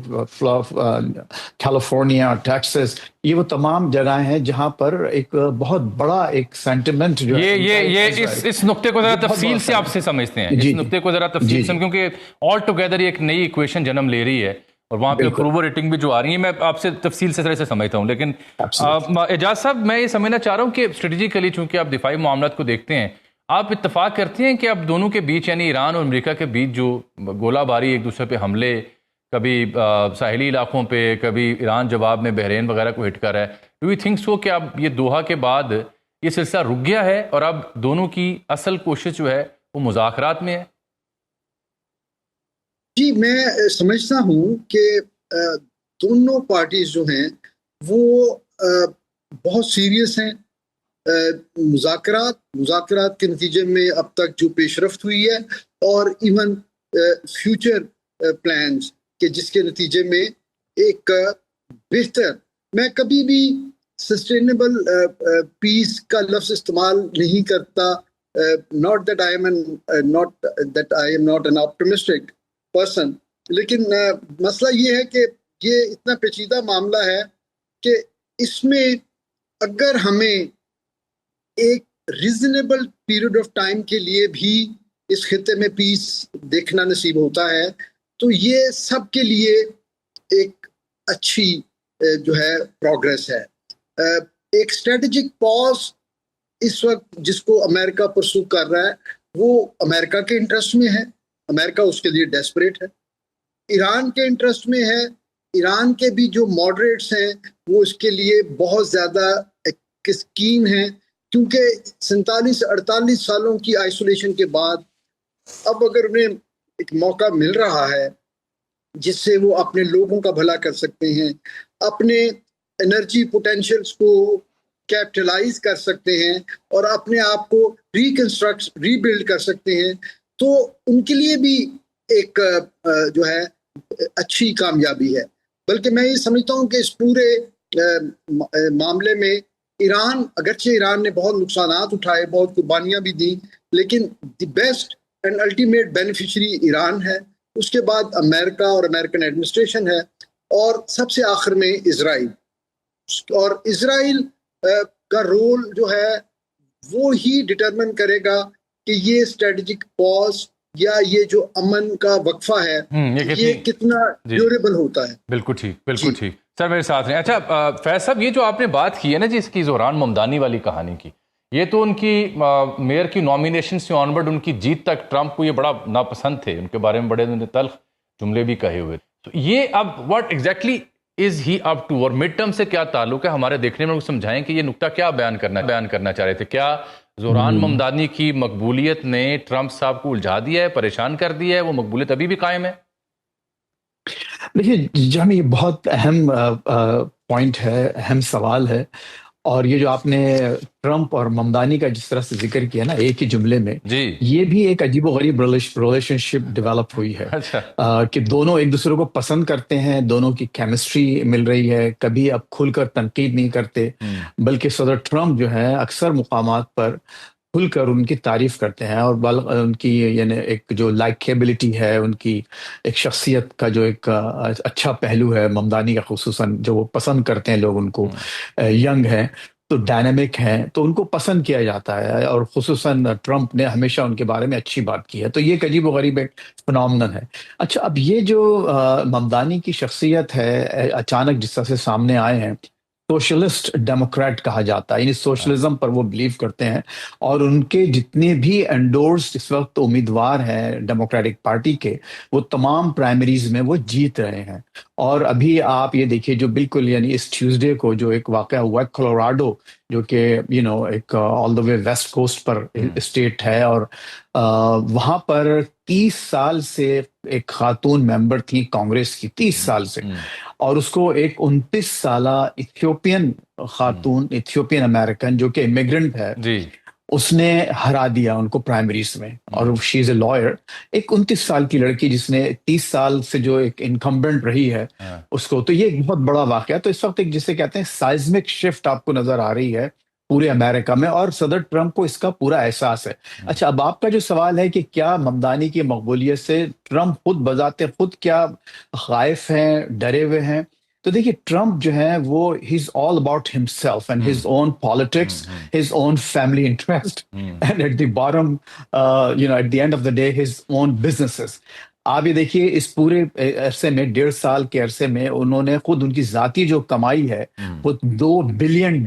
کیلیفورنیا, ٹیکسس, یہ وہ تمام جگہیں ہیں جہاں پر ایک بہت بڑا ایک سینٹیمنٹ جو یہ اس نقطے کو ذرا تفصیل سے آپ سے سمجھتے ہیں, اس نقطے کو ذرا تفصیل سے, کیونکہ آل ٹوگیدر یہ ایک نئی ایکویشن جنم لے رہی ہے اور وہاں پہ اپروول ریٹنگ بھی جو آ رہی ہے, میں آپ سے تفصیل سے سمجھتا ہوں. لیکن اعجاز صاحب, میں یہ سمجھنا چاہ رہا ہوں کہ اسٹریٹجیکلی چونکہ آپ دفاعی معاملات کو دیکھتے ہیں, آپ اتفاق کرتے ہیں کہ اب دونوں کے بیچ, یعنی ایران اور امریکہ کے بیچ جو گولہ باری, ایک دوسرے پہ حملے, کبھی ساحلی علاقوں پہ, کبھی ایران جواب میں بحرین وغیرہ کو ہٹ کر رہا ہے, ڈو یو تھنک سو کہ اب یہ دوحہ کے بعد یہ سلسلہ رک گیا ہے اور اب دونوں کی اصل کوشش جو ہے وہ مذاکرات میں ہے؟ جی, میں سمجھتا ہوں کہ دونوں پارٹیز جو ہیں وہ بہت سیریس ہیں. مذاکرات کے نتیجے میں اب تک جو پیش رفت ہوئی ہے, اور ایون فیوچر پلانز کہ جس کے نتیجے میں ایک بہتر, میں کبھی بھی سسٹینیبل پیس کا لفظ استعمال نہیں کرتا, not that I am not an optimistic person, لیکن مسئلہ یہ ہے کہ یہ اتنا پیچیدہ معاملہ ہے کہ اس میں اگر ہمیں ایک ریزنیبل پیریڈ آف ٹائم کے لیے بھی اس خطے میں پیس دیکھنا نصیب ہوتا ہے, تو یہ سب کے لیے ایک اچھی جو ہے پروگریس ہے. ایک اسٹریٹجک پاز اس وقت جس کو امریکہ پرسو کر رہا ہے وہ امریکہ کے انٹرسٹ میں ہے, امریکہ اس کے لیے ڈیسپریٹ ہے. ایران کے انٹرسٹ میں ہے, ایران کے بھی جو ماڈریٹس ہیں وہ اس کے لیے بہت زیادہ کین ہیں, کیونکہ 47-48 سالوں کی آئسولیشن کے بعد اب اگر انہیں ایک موقع مل رہا ہے جس سے وہ اپنے لوگوں کا بھلا کر سکتے ہیں, اپنے انرجی پوٹینشیلز کو کیپٹلائز کر سکتے ہیں اور اپنے آپ کو ری بلڈ کر سکتے ہیں, تو ان کے لیے بھی ایک جو ہے اچھی کامیابی ہے. بلکہ میں یہ سمجھتا ہوں کہ اس پورے معاملے میں ایران, اگرچہ ایران نے بہت نقصانات اٹھائے, بہت قربانیاں بھی دیں, لیکن the best and ultimate beneficiary Iran ہے, اس کے بعد امریکہ اور امریکن ایڈمنسٹریشن ہے, اور سب سے آخر میں اسرائیل. اور اسرائیل کا رول جو ہے وہ ہی ڈٹرمن کرے گا کہ یہ اسٹریٹجک پاز یا یہ جو امن کا وقفہ ہے یہ کتنا ڈیوریبل ہوتا ہے. بالکل ٹھیک, بالکل ٹھیک. سر میرے ساتھ ہیں. اچھا فیض صاحب, یہ جو آپ نے بات کی ہے نا جی اس کی زہران ممدانی والی کہانی کی, یہ تو ان کی میئر کی نامینیشن سے آنورڈ ان کی جیت تک ٹرمپ کو یہ بڑا ناپسند تھے, ان کے بارے میں بڑے تلخ جملے بھی کہے ہوئے. تو یہ اب what exactly is he up to, اور مڈ ٹرم سے کیا تعلق ہے, ہمارے دیکھنے میں سمجھائیں کہ یہ نقطہ کیا بیان کرنا چاہ رہے تھے. کیا زہران ممدانی کی مقبولیت نے ٹرمپ صاحب کو الجھا دیا ہے, پریشان کر دیا ہے, وہ مقبولیت ابھی بھی قائم ہے؟ دیکھیے جامی, یہ بہت اہم پوائنٹ ہے, اہم سوال ہے, اور یہ جو آپ نے ٹرمپ اور ممدانی کا جس طرح سے ذکر کیا نا ایک ہی جملے میں, یہ بھی ایک عجیب و غریب ریلیشن شپ ڈیولپ ہوئی ہے کہ دونوں ایک دوسرے کو پسند کرتے ہیں, دونوں کی کیمسٹری مل رہی ہے, کبھی اب کھل کر تنقید نہیں کرتے, بلکہ صدر ٹرمپ جو ہے اکثر مقامات پر کھل کر ان کی تعریف کرتے ہیں, اور ان کی یعنی ایک جو لائکیبلٹی ہے, ان کی ایک شخصیت کا جو ایک اچھا پہلو ہے ممدانی کا, خصوصاً جو وہ پسند کرتے ہیں لوگ ان کو, ینگ ہیں, تو ڈائنامک ہیں، تو ان کو پسند کیا جاتا ہے، اور خصوصاً ٹرمپ نے ہمیشہ ان کے بارے میں اچھی بات کی ہے، تو یہ ایک عجیب و غریب ایک فنامنن ہے۔ اچھا، اب یہ جو ممدانی کی شخصیت ہے، اچانک جس طرح سے سامنے آئے ہیں، سوشلسٹ ڈیموکریٹ کہا جاتا ہے، یعنی سوشلزم پر وہ بلیو کرتے ہیں، اور ان کے جتنے بھی انڈورسڈ اس وقت امیدوار ہیں ڈیموکریٹک پارٹی کے، وہ تمام پرائمریز میں وہ جیت رہے ہیں۔ اور ابھی آپ یہ دیکھیے، جو بالکل یعنی اس ٹیوزڈے کو جو ایک واقعہ ہوا ہے کولوراڈو، جو کہ ایک آل دا وے ویسٹ کوسٹ پر اسٹیٹ ہے، اور وہاں پر 30 سال سے ایک خاتون ممبر تھی کانگریس کی، 30 سال سے، اور اس کو ایک 29 سالہ ایتھیوپین خاتون، ایتھیوپین امریکن جو کہ امیگرنٹ ہے، جی، اس نے ہرا دیا ان کو پرائمریز میں، اور شی از اے لائر، ایک 29 سال کی لڑکی جس نے 30 سال سے جو ایک انکمبنٹ رہی ہے اس کو، تو یہ ایک بہت بڑا واقعہ ہے۔ تو اس وقت ایک جسے کہتے ہیں سائزمک شفٹ آپ کو نظر آ رہی ہے پورے امریکہ میں، اور صدر ٹرمپ کو اس کا پورا احساس ہے۔ اچھا، اب آپ کا جو سوال ہے کہ کیا ممدانی کی مقبولیت سے ٹرمپ خود بذات خود کیا خائف ہیں، ڈرے ہوئے ہیں، تو دیکھیے ٹرمپ جو ہے وہ he is all about himself and his own politics, his own family interest, and at the bottom at the end of the day his own businesses. آپ یہ دیکھیے اس پورے عرصے میں، 1.5 سال کے عرصے میں، انہوں نے خود ان کی ذاتی جو کمائی ہے وہ $2 بلین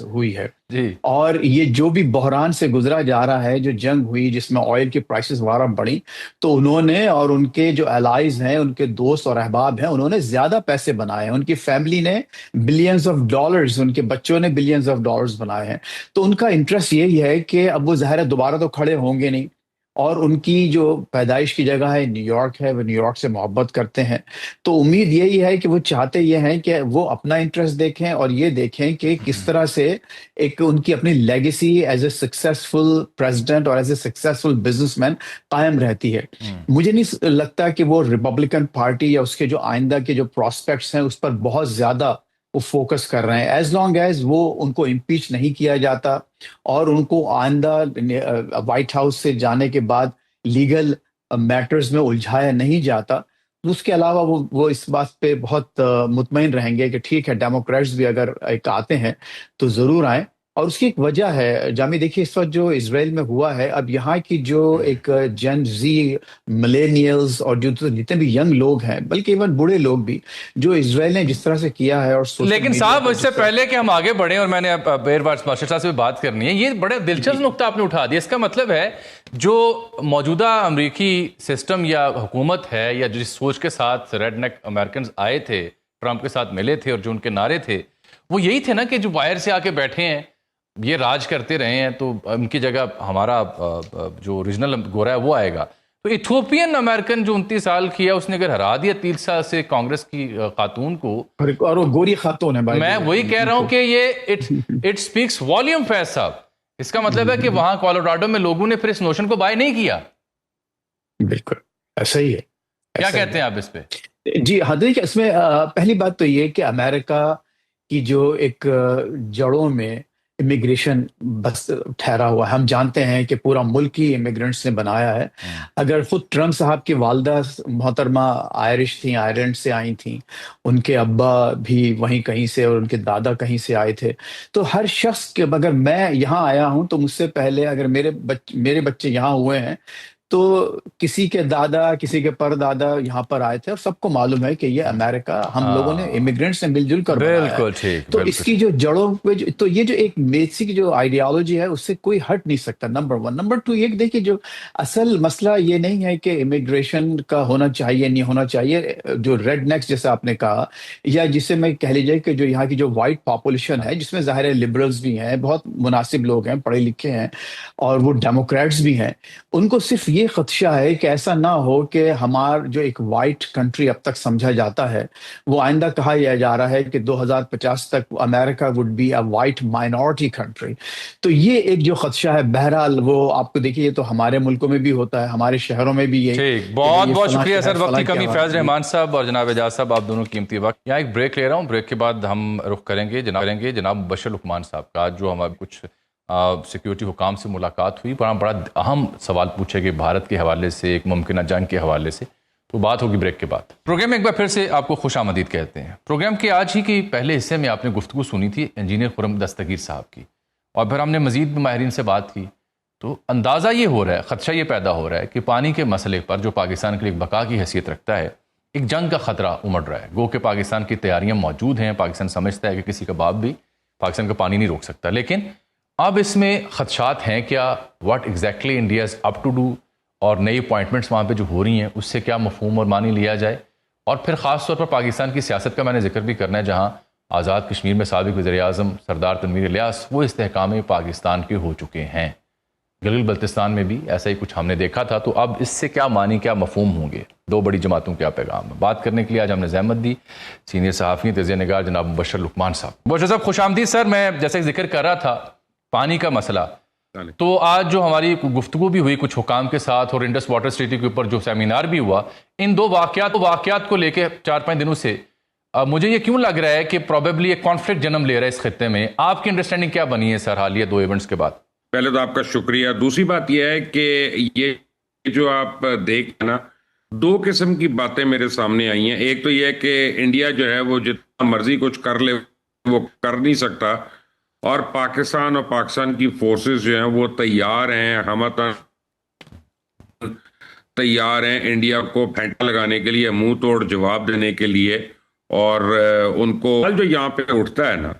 ہوئی ہے، جی، اور یہ جو بھی بحران سے گزرا جا رہا ہے، جو جنگ ہوئی جس میں آئل کی پرائسز وغیرہ بڑھی، تو انہوں نے اور ان کے جو الائز ہیں، ان کے دوست اور احباب ہیں، انہوں نے زیادہ پیسے بنائے ہیں، ان کی فیملی نے بلینز آف ڈالرز، ان کے بچوں نے بلینز آف ڈالرز بنائے ہیں۔ تو ان کا انٹرسٹ یہی ہے کہ اب وہ ظاہر ہے دوبارہ تو کھڑے ہوں گے نہیں، اور ان کی جو پیدائش کی جگہ ہے نیو یارک ہے، وہ نیو یارک سے محبت کرتے ہیں، تو امید یہی ہے کہ وہ چاہتے یہ ہیں کہ وہ اپنا انٹرسٹ دیکھیں، اور یہ دیکھیں کہ کس طرح سے ایک ان کی اپنی legacy as a successful president اور as a successful businessman قائم رہتی ہے۔ مجھے نہیں لگتا کہ وہ ریپبلکن پارٹی یا اس کے جو آئندہ کے جو پراسپیکٹس ہیں اس پر بہت زیادہ وہ فوکس کر رہے ہیں، ایز لانگ ایز وہ ان کو امپیچ نہیں کیا جاتا، اور ان کو آئندہ وائٹ ہاؤس سے جانے کے بعد لیگل میٹرز میں الجھایا نہیں جاتا۔ اس کے علاوہ وہ اس بات پہ بہت مطمئن رہیں گے کہ ٹھیک ہے، ڈیموکریٹس بھی اگر ایک آتے ہیں تو ضرور آئیں۔ اور اس کی ایک وجہ ہے جامی، دیکھیے اس وقت جو اسرائیل میں ہوا ہے، اب یہاں کی جو ایک جن زی ملینیلز اور جو جتنے بھی ینگ لوگ ہیں، بلکہ ایون بوڑھے لوگ بھی، جو اسرائیل نے جس طرح سے کیا ہے، اور لیکن صاحب اس سے پہلے کہ ہم آگے بڑھیں، اور میں نے مارشل صاحب سے بھی بات کرنی ہے، یہ بڑے دلچسپ نقطہ آپ نے اٹھا دیا۔ اس کا مطلب ہے جو موجودہ امریکی سسٹم یا حکومت ہے، یا جس سوچ کے ساتھ ریڈ نیک امریکنز آئے تھے، ٹرمپ کے ساتھ ملے تھے، اور جو ان کے نعرے تھے وہ یہی تھے نا کہ جو باہر سے آ کے بیٹھے ہیں، یہ راج کرتے رہے ہیں، تو ان کی جگہ ہمارا جو اوریجنل گورا ہے وہ آئے گا۔ تو ایتھوپین امریکن جو 29 سال کی ہے، اس نے اگر ہرا دیا 30 سال سے کانگریس کی خاتون کو، اور وہ گوری خاتون ہے، میں وہی کہہ رہا ہوں کہ یہ اٹ سپیکس والیوم فیض صاحب۔ اس کا مطلب ہے کہ وہاں کولوراڈو میں لوگوں نے پھر اس نوشن کو بائی نہیں کیا۔ بالکل ایسا ہی ہے۔ کیا کہتے ہیں آپ اس پہ؟ جی ہاں، دیکھیے اس میں پہلی بات تو یہ کہ امریکہ کی جو ایک جڑوں میں امیگریشن بس ٹھہرا ہوا ہے، ہم جانتے ہیں کہ پورا ملک ہی امیگرنٹس نے بنایا ہے۔ اگر خود ٹرمپ صاحب کی والدہ محترمہ آئرش تھیں، آئرلینڈ سے آئی تھیں، ان کے ابا بھی وہیں کہیں سے، اور ان کے دادا کہیں سے آئے تھے، تو ہر شخص کے، اگر میں یہاں آیا ہوں تو مجھ سے پہلے اگر میرے بچے یہاں ہوئے ہیں، تو کسی کے دادا، کسی کے پردادا یہاں پر آئے تھے، اور سب کو معلوم ہے کہ یہ امریکہ ہم لوگوں نے امیگرینٹ سے مل جل کر بنایا ہے۔ بالکل ٹھیک۔ تو اس کی جو جڑوں پہ تو یہ جو ایک بیسک جو آئیڈیالوجی ہے اس سے کوئی ہٹ نہیں سکتا، نمبر 1۔ نمبر 2 یہ دیکھیے، جو اصل مسئلہ یہ نہیں ہے کہ امیگریشن کا ہونا چاہیے نہیں ہونا چاہیے، جو ریڈ نیکس جیسے آپ نے کہا، یا جسے میں کہہ لیجیے کہ جو یہاں کی جو وائٹ پاپولیشن ہے، جس میں ظاہر ہے لبرلز بھی ہیں، بہت مناسب لوگ ہیں، پڑھے لکھے ہیں، اور وہ ڈیموکریٹس بھی ہیں، ان کو صرف یہ خدشہ ہے کہ ایسا نہ ہو کہ ہمارا جو ایک وائٹ کنٹری اب تک سمجھا جاتا ہے، وہ آئندہ کہا جا رہا ہے کہ 2050 تک امریکہ would be a white minority country. تو یہ ایک جو خدشہ ہے، بہرحال وہ آپ کو دیکھیے، یہ تو ہمارے ملکوں میں بھی ہوتا ہے، ہمارے شہروں میں بھی یہ۔ ٹھیک، بہت بہت شکریہ سر، وقت کی کمی، فیض رحمان صاحب اور جناب اعجاز صاحب، آپ دونوں قیمتی وقت۔ یہاں ایک بریک لے رہا ہوں، بریک کے بعد ہم رخ کریں گے جناب مبشر لقمان صاحب کا، جو ہمارے کچھ سیکیورٹی حکام سے ملاقات ہوئی، بڑا اہم سوال پوچھے گئے بھارت کے حوالے سے، ایک ممکنہ جنگ کے حوالے سے۔ تو بات ہوگی بریک کے بعد. پروگرام میں ایک بار پھر سے آپ کو خوش آمدید کہتے ہیں. پروگرام کے آج ہی کے پہلے حصے میں آپ نے گفتگو سنی تھی انجینئر خرم دستگیر صاحب کی, اور پھر ہم نے مزید ماہرین سے بات کی. تو اندازہ یہ ہو رہا ہے, خدشہ یہ پیدا ہو رہا ہے کہ پانی کے مسئلے پر جو پاکستان کے لیے بقا کی حیثیت رکھتا ہے, ایک جنگ کا خطرہ امڑ رہا ہے. گو کہ پاکستان کی تیاریاں موجود ہیں, پاکستان سمجھتا ہے کہ کسی کا باپ بھی پاکستان کا پانی نہیں روک سکتا, لیکن اب اس میں خدشات ہیں کیا؟ What exactly India is up to do, اور نئی اپوائنٹمنٹس وہاں پہ جو ہو رہی ہیں اس سے کیا مفہوم اور معنی لیا جائے. اور پھر خاص طور پر پاکستان کی سیاست کا میں نے ذکر بھی کرنا ہے, جہاں آزاد کشمیر میں سابق وزیر اعظم سردار تنویر الیاس وہ استحکام پاکستان کے ہو چکے ہیں. گلگت بلتستان میں بھی ایسا ہی کچھ ہم نے دیکھا تھا. تو اب اس سے کیا معنی, کیا مفہوم ہوں گے, دو بڑی جماعتوں کے پیغام ہے. بات کرنے کے لیے آج ہم نے زحمت دی سینئر صحافی تجزیہ نگار جناب مبشر لقمان صاحب. مبشر صاحب خوش آمدید سر. میں جیسے ذکر کر رہا تھا پانی کا مسئلہ, تو آج جو ہماری گفتگو بھی ہوئی کچھ حکام کے ساتھ اور انڈس واٹر اسٹریٹی کے اوپر جو سیمینار بھی ہوا, ان دو واقعات کو لے کے 4-5 دنوں سے مجھے یہ کیوں لگ رہا ہے کہ پروبیبلی ایک کانفلکٹ جنم لے رہا ہے اس خطے میں. آپ کی انڈرسٹینڈنگ کیا بنی ہے سر حالیہ 2 ایونٹس کے بعد؟ پہلے تو آپ کا شکریہ. دوسری بات یہ ہے کہ یہ جو آپ دیکھ نا, 2 قسم کی باتیں میرے سامنے آئی ہیں. ایک تو یہ ہے کہ انڈیا جو ہے وہ جتنا مرضی کچھ کر لے وہ کر نہیں سکتا, اور پاکستان کی فورسز جو ہیں وہ تیار ہیں, ہمتاً تیار ہیں انڈیا کو پھینٹا لگانے کے لیے, منہ توڑ جواب دینے کے لیے. اور ان کو جو یہاں پہ اٹھتا ہے نا,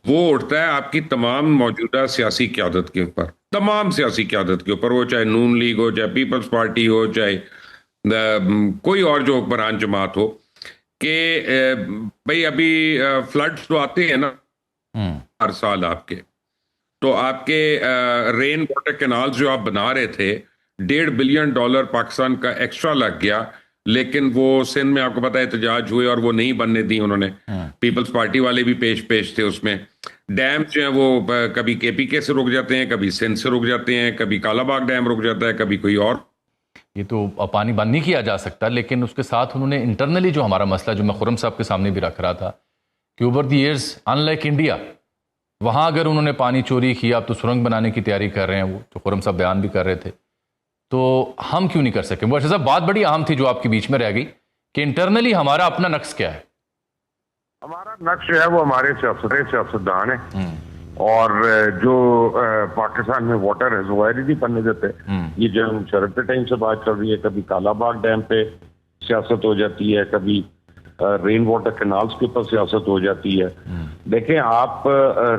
وہ اٹھتا ہے آپ کی تمام موجودہ سیاسی قیادت کے اوپر, تمام سیاسی قیادت کے اوپر, وہ چاہے نون لیگ ہو, چاہے پیپلز پارٹی ہو, چاہے کوئی اور جو حکمران جماعت ہو, کہ بھئی ابھی فلڈز تو آتے ہیں نا ہر سال آپ کے, تو آپ کے رین واٹر کینالز جو آپ بنا رہے تھے, $1.5 بلین پاکستان کا ایکسٹرا لگ گیا, لیکن وہ سندھ میں آپ کو پتا ہے احتجاج ہوئے اور وہ نہیں بننے دی انہوں نے. پیپلز پارٹی والے بھی پیش تھے اس میں. ڈیم جو ہیں وہ کبھی کے پی کے سے رک جاتے ہیں, کبھی سندھ سے رک جاتے ہیں, کبھی کالا باغ ڈیم رک جاتا ہے, کبھی کوئی اور. یہ تو پانی بند نہیں کیا جا سکتا, لیکن اس کے ساتھ انہوں نے انٹرنلی جو ہمارا مسئلہ جو میں خرم صاحب کے سامنے بھی رکھ رہا تھا کہ over the years in like India, وہاں اگر انہوں نے پانی چوری کیا, اب تو سرنگ بنانے کی تیاری کر رہے ہیں, وہ جو خرم صاحب بیان بھی کر رہے تھے, تو ہم کیوں نہیں کر سکے؟ مبشر صاحب بات بڑی اہم تھی جو آپ کے بیچ میں رہ گئی کہ انٹرنلی ہمارا اپنا نقص کیا ہے. ہمارا نقص جو ہے وہ ہمارے سیاستدان ہیں, اور جو پاکستان میں واٹر ہے ظاہر نہیں بننے دیتے. یہ جو شرط ٹائم سے بات چل رہی ہے, کبھی کالا باغ ڈیم پہ سیاست ہو جاتی ہے, کبھی رین واٹر کینالز کے اوپر سیاست ہو جاتی ہے. دیکھیں آپ,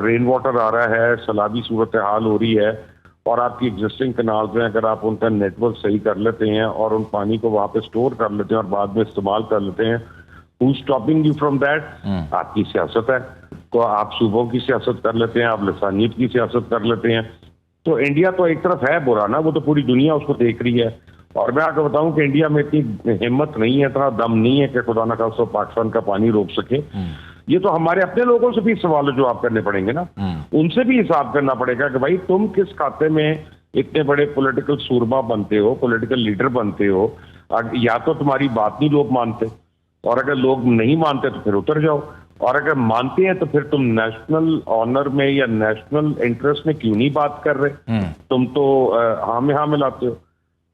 رین واٹر آ رہا ہے, سیلابی صورتحال ہو رہی ہے, اور آپ کی ایگزسٹنگ کینالز ہیں, اگر آپ ان کا نیٹ ورک صحیح کر لیتے ہیں اور ان پانی کو وہاں پہ سٹور کر لیتے ہیں اور بعد میں استعمال کر لیتے ہیں, who is stopping you from that؟ آپ کی سیاست ہے, تو آپ صوبوں کی سیاست کر لیتے ہیں, آپ لسانیت کی سیاست کر لیتے ہیں. تو انڈیا تو ایک طرف ہے برا نا, وہ تو پوری دنیا اس کو دیکھ رہی ہے. اور میں آپ کو بتاؤں کہ انڈیا میں اتنی ہمت نہیں ہے, اتنا دم نہیں ہے کہ خدا نہ خواستہ پاکستان کا پانی روک سکے. یہ تو ہمارے اپنے لوگوں سے بھی سوال جواب کرنے پڑیں گے نا, ان سے بھی حساب کرنا پڑے گا کہ بھائی تم کس کھاتے میں اتنے بڑے پولیٹیکل سورما بنتے ہو, پولیٹیکل لیڈر بنتے ہو. یا تو تمہاری بات نہیں لوگ مانتے, اور اگر لوگ نہیں مانتے تو پھر اتر جاؤ, اور اگر مانتے ہیں تو پھر تم نیشنل آنر میں یا نیشنل انٹرسٹ میں کیوں نہیں بات کر رہے؟ تم تو ہاں ملاتے ہو.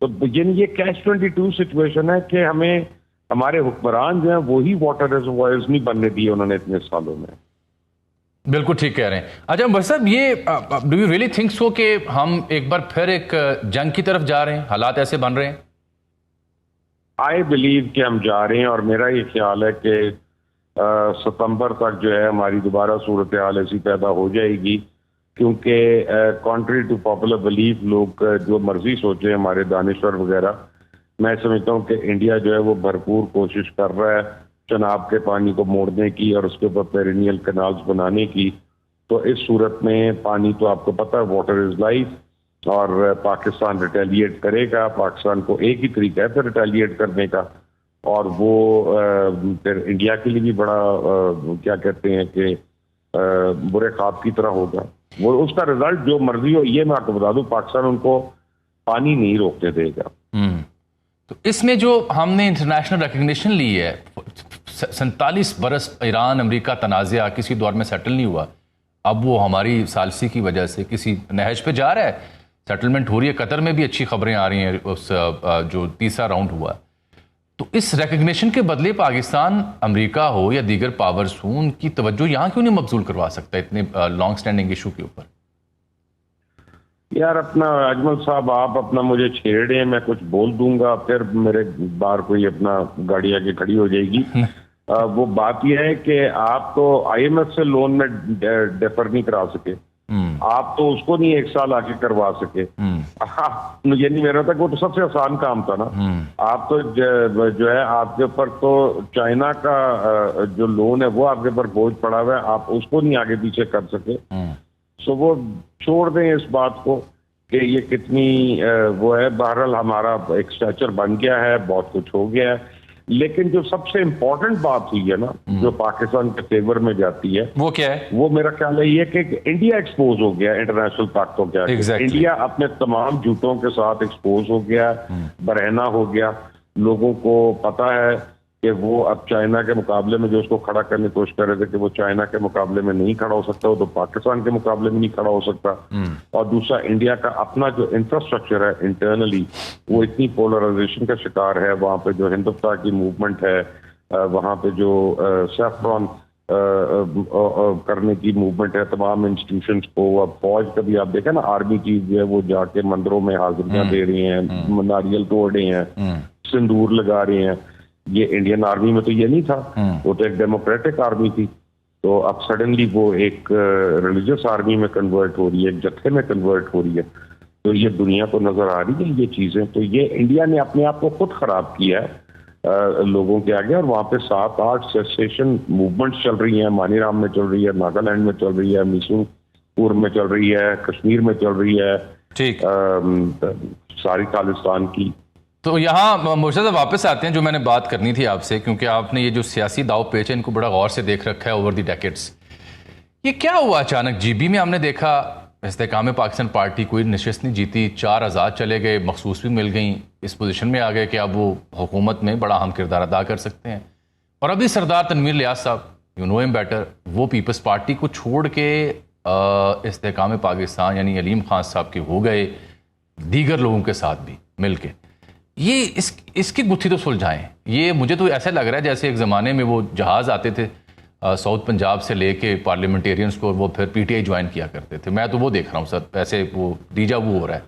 تو یہ کیچ 22 سچویشن ہے کہ ہمیں ہمارے حکمران جو ہیں وہی واٹر ریزروائرز نہیں بننے دیے انہوں نے اتنے سالوں میں. بالکل ٹھیک کہہ رہے ہیں. اچھا بھائی صاحب, یہ do you really think so کہ ہم ایک بار پھر ایک جنگ کی طرف جا رہے ہیں, حالات ایسے بن رہے ہیں؟ آئی بلیو کہ ہم جا رہے ہیں, اور میرا یہ خیال ہے کہ ستمبر تک جو ہے ہماری دوبارہ صورتحال ایسی پیدا ہو جائے گی, کیونکہ کانٹری ٹو پاپولر بلیف لوگ جو مرضی سوچے, ہمارے دانشور وغیرہ, میں سمجھتا ہوں کہ انڈیا جو ہے وہ بھرپور کوشش کر رہا ہے چناب کے پانی کو موڑنے کی اور اس کے اوپر پیرینیل کنالز بنانے کی. تو اس صورت میں پانی تو آپ کو پتہ ہے واٹر از لائف, اور پاکستان ریٹیلیٹ کرے گا. پاکستان کو ایک ہی طریقہ ہے پھر ریٹیلیٹ کرنے کا, اور وہ پھر انڈیا کے لیے بھی بڑا کیا کہتے ہیں کہ برے خواب کی طرح ہوگا. وہ اس کا رزلٹ جو مرضی ہو, یہ میں آپ کو بتا دوں, پاکستان ان کو پانی نہیں روکنے دے گا. تو اس میں جو ہم نے انٹرنیشنل ریکگنیشن لی ہے, 47 برس ایران امریکہ تنازعہ کسی دور میں سیٹل نہیں ہوا, اب وہ ہماری ثالثی کی وجہ سے کسی نہج پہ جا رہا ہے, سیٹلمنٹ ہو رہی ہے. قطر میں بھی اچھی خبریں آ رہی ہیں, اس جو تیسرا راؤنڈ ہوا. تو اس ریکگنیشن کے بدلے پاکستان امریکہ ہو یا دیگر پاورز ہوں ان کی توجہ یہاں کیوں نہیں مبذول کروا سکتا اتنے لانگ سٹینڈنگ ایشو کے اوپر؟ یار اپنا اجمل صاحب آپ اپنا مجھے چھیڑے ہیں، میں کچھ بول دوں گا پھر میرے بار کوئی اپنا گاڑی آگے کھڑی ہو جائے گی۔ وہ بات یہ ہے کہ آپ تو آئی ایم ایف سے لون میں ڈیفر نہیں کرا سکے، آپ تو اس کو نہیں 1 سال آگے کروا سکے، یہ نہیں میرا تھا، وہ تو سب سے آسان کام تھا نا۔ آپ تو جو ہے آپ کے اوپر تو چائنا کا جو لون ہے وہ آپ کے اوپر بوجھ پڑا ہوا ہے، آپ اس کو نہیں آگے پیچھے کر سکے۔ سو وہ چھوڑ دیں اس بات کو کہ یہ کتنی وہ ہے، بہرحال ہمارا ایک اسٹیچر بن گیا ہے، بہت کچھ ہو گیا ہے، لیکن جو سب سے امپورٹنٹ بات ہوئی ہے نا جو پاکستان کے فیور میں جاتی ہے وہ کیا ہے؟ وہ میرا خیال ہے یہ کہ انڈیا ایکسپوز ہو گیا انٹرنیشنل طاقتوں کے آگے۔ انڈیا اپنے تمام جھوٹوں کے ساتھ ایکسپوز ہو گیا، برہنہ ہو گیا، لوگوں کو پتا ہے کہ وہ اب چائنا کے مقابلے میں جو اس کو کھڑا کرنے کی کوشش کر رہے تھے کہ وہ چائنا کے مقابلے میں نہیں کھڑا ہو سکتا، وہ تو پاکستان کے مقابلے میں نہیں کھڑا ہو سکتا۔ اور دوسرا انڈیا کا اپنا جو انفراسٹرکچر ہے انٹرنلی وہ اتنی پولرائزیشن کا شکار ہے، وہاں پہ جو ہندوستان کی موومنٹ ہے، وہاں پہ جو سیفران کرنے کی موومنٹ ہے تمام انسٹیٹیوشنز کو، اب فوج کا بھی آپ دیکھیں نا، آرمی چیف جو ہے وہ جا کے مندروں میں حاضریاں دے رہی ہیں، ناریل توڑ رہے ہیں، سندور لگا رہے ہیں۔ یہ انڈین آرمی میں تو یہ نہیں تھا، وہ تو ایک ڈیموکریٹک آرمی تھی، تو اب سڈنلی وہ ایک ریلیجس آرمی میں کنورٹ ہو رہی ہے، ایک جتھے میں کنورٹ ہو رہی ہے۔ تو یہ دنیا کو نظر آ رہی ہے یہ چیزیں، تو یہ انڈیا نے اپنے آپ کو خود خراب کیا ہے لوگوں کے آگے، اور وہاں پہ 7-8 سیسیشن موومنٹس چل رہی ہیں، مانی رام میں چل رہی ہے، ناگالینڈ میں چل رہی ہے، میسور پور میں چل رہی ہے، کشمیر میں چل رہی ہے، ساری خالستان کی۔ تو یہاں مرشد واپس آتے ہیں جو میں نے بات کرنی تھی آپ سے، کیونکہ آپ نے یہ جو سیاسی داؤ پیچ ہے ان کو بڑا غور سے دیکھ رکھا ہے اوور دی ڈیکیڈز۔ یہ کیا ہوا اچانک؟ جی بی میں ہم نے دیکھا استحکام پاکستان پارٹی کوئی نشست نہیں جیتی، 4 آزاد چلے گئے، مخصوص بھی مل گئیں، اس پوزیشن میں آ گئے کہ اب وہ حکومت میں بڑا اہم کردار ادا کر سکتے ہیں۔ اور ابھی سردار تنویر الیاس صاحب، یو نو ہم بیٹر، وہ پیپلز پارٹی کو چھوڑ کے استحکام پاکستان یعنی علیم خان صاحب کے ہو گئے، دیگر لوگوں کے ساتھ بھی مل کے۔ یہ اس کی گتھی تو سلجھائیں۔ یہ مجھے تو ایسا لگ رہا ہے جیسے ایک زمانے میں وہ جہاز آتے تھے ساؤتھ پنجاب سے لے کے پارلیمنٹیرینز کو، وہ پھر پی ٹی آئی جوائن کیا کرتے تھے۔ میں تو وہ دیکھ رہا ہوں سر، ایسے وہ ڈیجا وہ ہو رہا ہے۔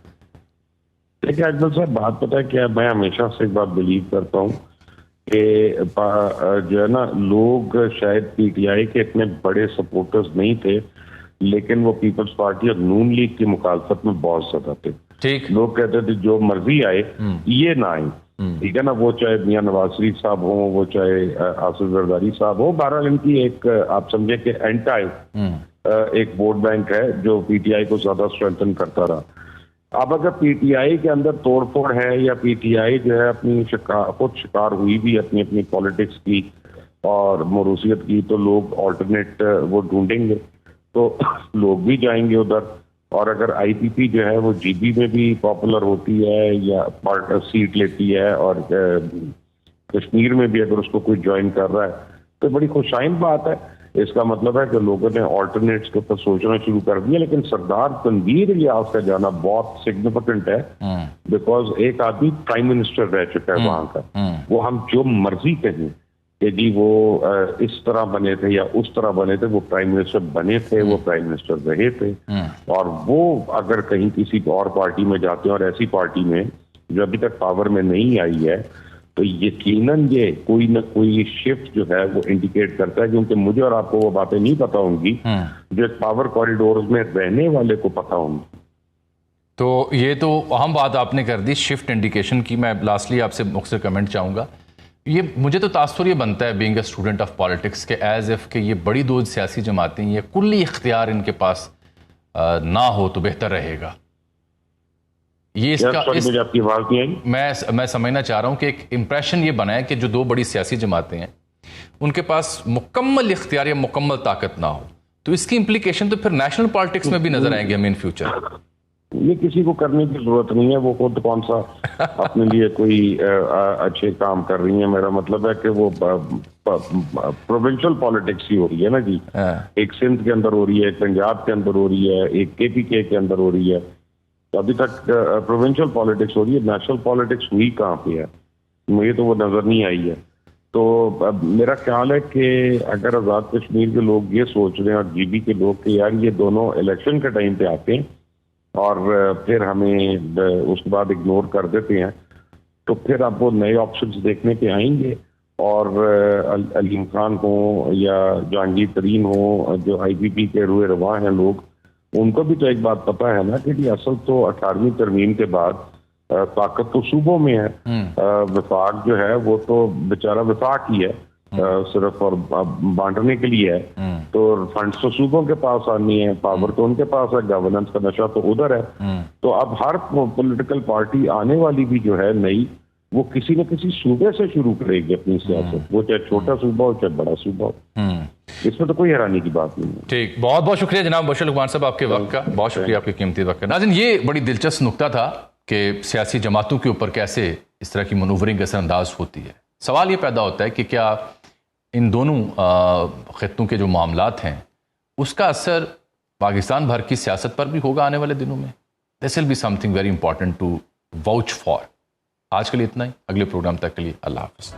دیکھیں اجمل صاحب، بات پتہ ہے کیا، میں ہمیشہ سے ایک بات بلیو کرتا ہوں کہ جو ہے نا، لوگ شاید پی ٹی آئی کے اتنے بڑے سپورٹرز نہیں تھے، لیکن وہ پیپلز پارٹی اور نون لیگ کی مخالفت میں بہت زیادہ تھے۔ لوگ کہتے تھے جو مرضی آئے یہ نہ آئے، ٹھیک ہے نا، وہ چاہے میاں نواز شریف صاحب ہوں، وہ چاہے آصف زرداری صاحب ہوں، بہرحال ان کی ایک آپ سمجھے کہ اینٹائی ایک ووٹ بینک ہے جو پی ٹی آئی کو زیادہ اسٹرینتھن کرتا رہا۔ اب اگر پی ٹی آئی کے اندر توڑ پھوڑ ہے یا پی ٹی آئی جو ہے اپنی خود شکار ہوئی بھی اپنی اپنی پالیٹکس کی اور موروثیت کی، تو لوگ آلٹرنیٹ وہ ڈھونڈیں گے، تو لوگ بھی جائیں گے ادھر۔ اور اگر آئی پی پی جو ہے وہ جی بی میں بھی پاپولر ہوتی ہے یا سیٹ لیتی ہے، اور کشمیر میں بھی اگر اس کو کوئی جوائن کر رہا ہے تو بڑی خوشائن بات ہے۔ اس کا مطلب ہے کہ لوگوں نے آلٹرنیٹس کے اوپر سوچنا شروع کر دیا۔ لیکن سردار تنویر الیاس کا جانا بہت سگنیفیکنٹ ہے، بیکاز ایک آدمی پرائم منسٹر رہ چکا ہے وہاں کا۔ وہ ہم جو مرضی کہیں کہ جی وہ اس طرح بنے تھے یا اس طرح بنے تھے، وہ پرائم منسٹر بنے تھے، وہ پرائم منسٹر رہے تھے، اور وہ اگر کہیں کسی اور پارٹی میں جاتے ہیں اور ایسی پارٹی میں جو ابھی تک پاور میں نہیں آئی ہے، تو یقیناً یہ کوئی نہ کوئی شفٹ جو ہے وہ انڈیکیٹ کرتا ہے، کیونکہ مجھے اور آپ کو وہ باتیں نہیں پتا ہوں گی جو پاور کوریڈورز میں رہنے والے کو پتا ہوں گی۔ تو یہ تو اہم بات آپ نے کر دی شفٹ انڈیکیشن کی۔ میں لاسٹلی آپ سے مختصر کمنٹ چاہوں گا۔ یہ مجھے تو تاثر یہ بنتا ہے being a student of politics کہ ایز ایف کہ یہ بڑی دو سیاسی جماعتیں، یہ کلی اختیار ان کے پاس نہ ہو تو بہتر رہے گا۔ یہ اس کا مجھے آپ کی آواز نہیں آئی۔ میں سمجھنا چاہ رہا ہوں کہ ایک امپریشن یہ بنا ہے کہ جو 2 بڑی سیاسی جماعتیں ہیں ان کے پاس مکمل اختیار یا مکمل طاقت نہ ہو، تو اس کی امپلیکیشن تو پھر نیشنل پالیٹکس میں بھی نظر آئیں گے ہمیں ان فیوچر۔ یہ کسی کو کرنے کی ضرورت نہیں ہے، وہ خود کون سا اپنے لیے کوئی اچھے کام کر رہی ہیں۔ میرا مطلب ہے کہ وہ پروونشل پالیٹکس ہی ہو رہی ہے نا جی، ایک سندھ کے اندر ہو رہی ہے، ایک پنجاب کے اندر ہو رہی ہے، ایک کے پی کے اندر ہو رہی ہے، تو ابھی تک پروونشل پالیٹکس ہو رہی ہے، نیشنل پالیٹکس ہوئی کہاں پہ ہے؟ مجھے تو وہ نظر نہیں آئی ہے. تو اب میرا خیال ہے کہ اگر آزاد کشمیر کے لوگ یہ سوچ رہے ہیں اور GB کے لوگ کہ یار یہ دونوں الیکشن کے ٹائم پہ آتے ہیں اور پھر ہمیں اس کے بعد اگنور کر دیتے ہیں, تو پھر اب وہ نئے آپشنز دیکھنے پہ آئیں گے. اور علیم خان ہوں یا جہانگیر ترین ہوں, جو IPP کے روئے رواں ہیں لوگ, ان کو بھی تو ایک بات پتہ ہے نا کہ جی اصل تو 18ویں ترمیم کے بعد طاقت تو صوبوں میں ہے. وفاق جو ہے وہ تو بیچارہ وفاق ہی ہے, صرف اور بانٹنے کے لیے ہے. تو فنڈز تو صوبوں کے پاس آنی ہے, پاور تو ان کے پاس ہے, گورننس کا نشہ تو ادھر ہے. تو اب ہر پولیٹیکل پارٹی آنے والی بھی جو ہے نئی, وہ کسی نہ کسی صوبے سے شروع کرے گی اپنی سیاست, وہ چاہے چھوٹا صوبہ ہو چاہے بڑا صوبہ ہو. اس میں تو کوئی حیرانی کی بات نہیں ہے. ٹھیک, بہت بہت شکریہ جناب بشیر لقمان صاحب آپ کے وقت کا, بہت شکریہ آپ کے قیمتی وقت کا. ناظرین, یہ بڑی دلچسپ نکتہ تھا کہ سیاسی جماعتوں کے اوپر کیسے اس طرح کی منورنگ اثر انداز ہوتی ہے. سوال یہ پیدا ہوتا ہے کہ کیا ان دونوں خطوں کے جو معاملات ہیں اس کا اثر پاکستان بھر کی سیاست پر بھی ہوگا آنے والے دنوں میں؟ This will be something very important to watch for. آج کے لیے اتنا ہی, اگلے پروگرام تک کے لیے اللہ حافظ.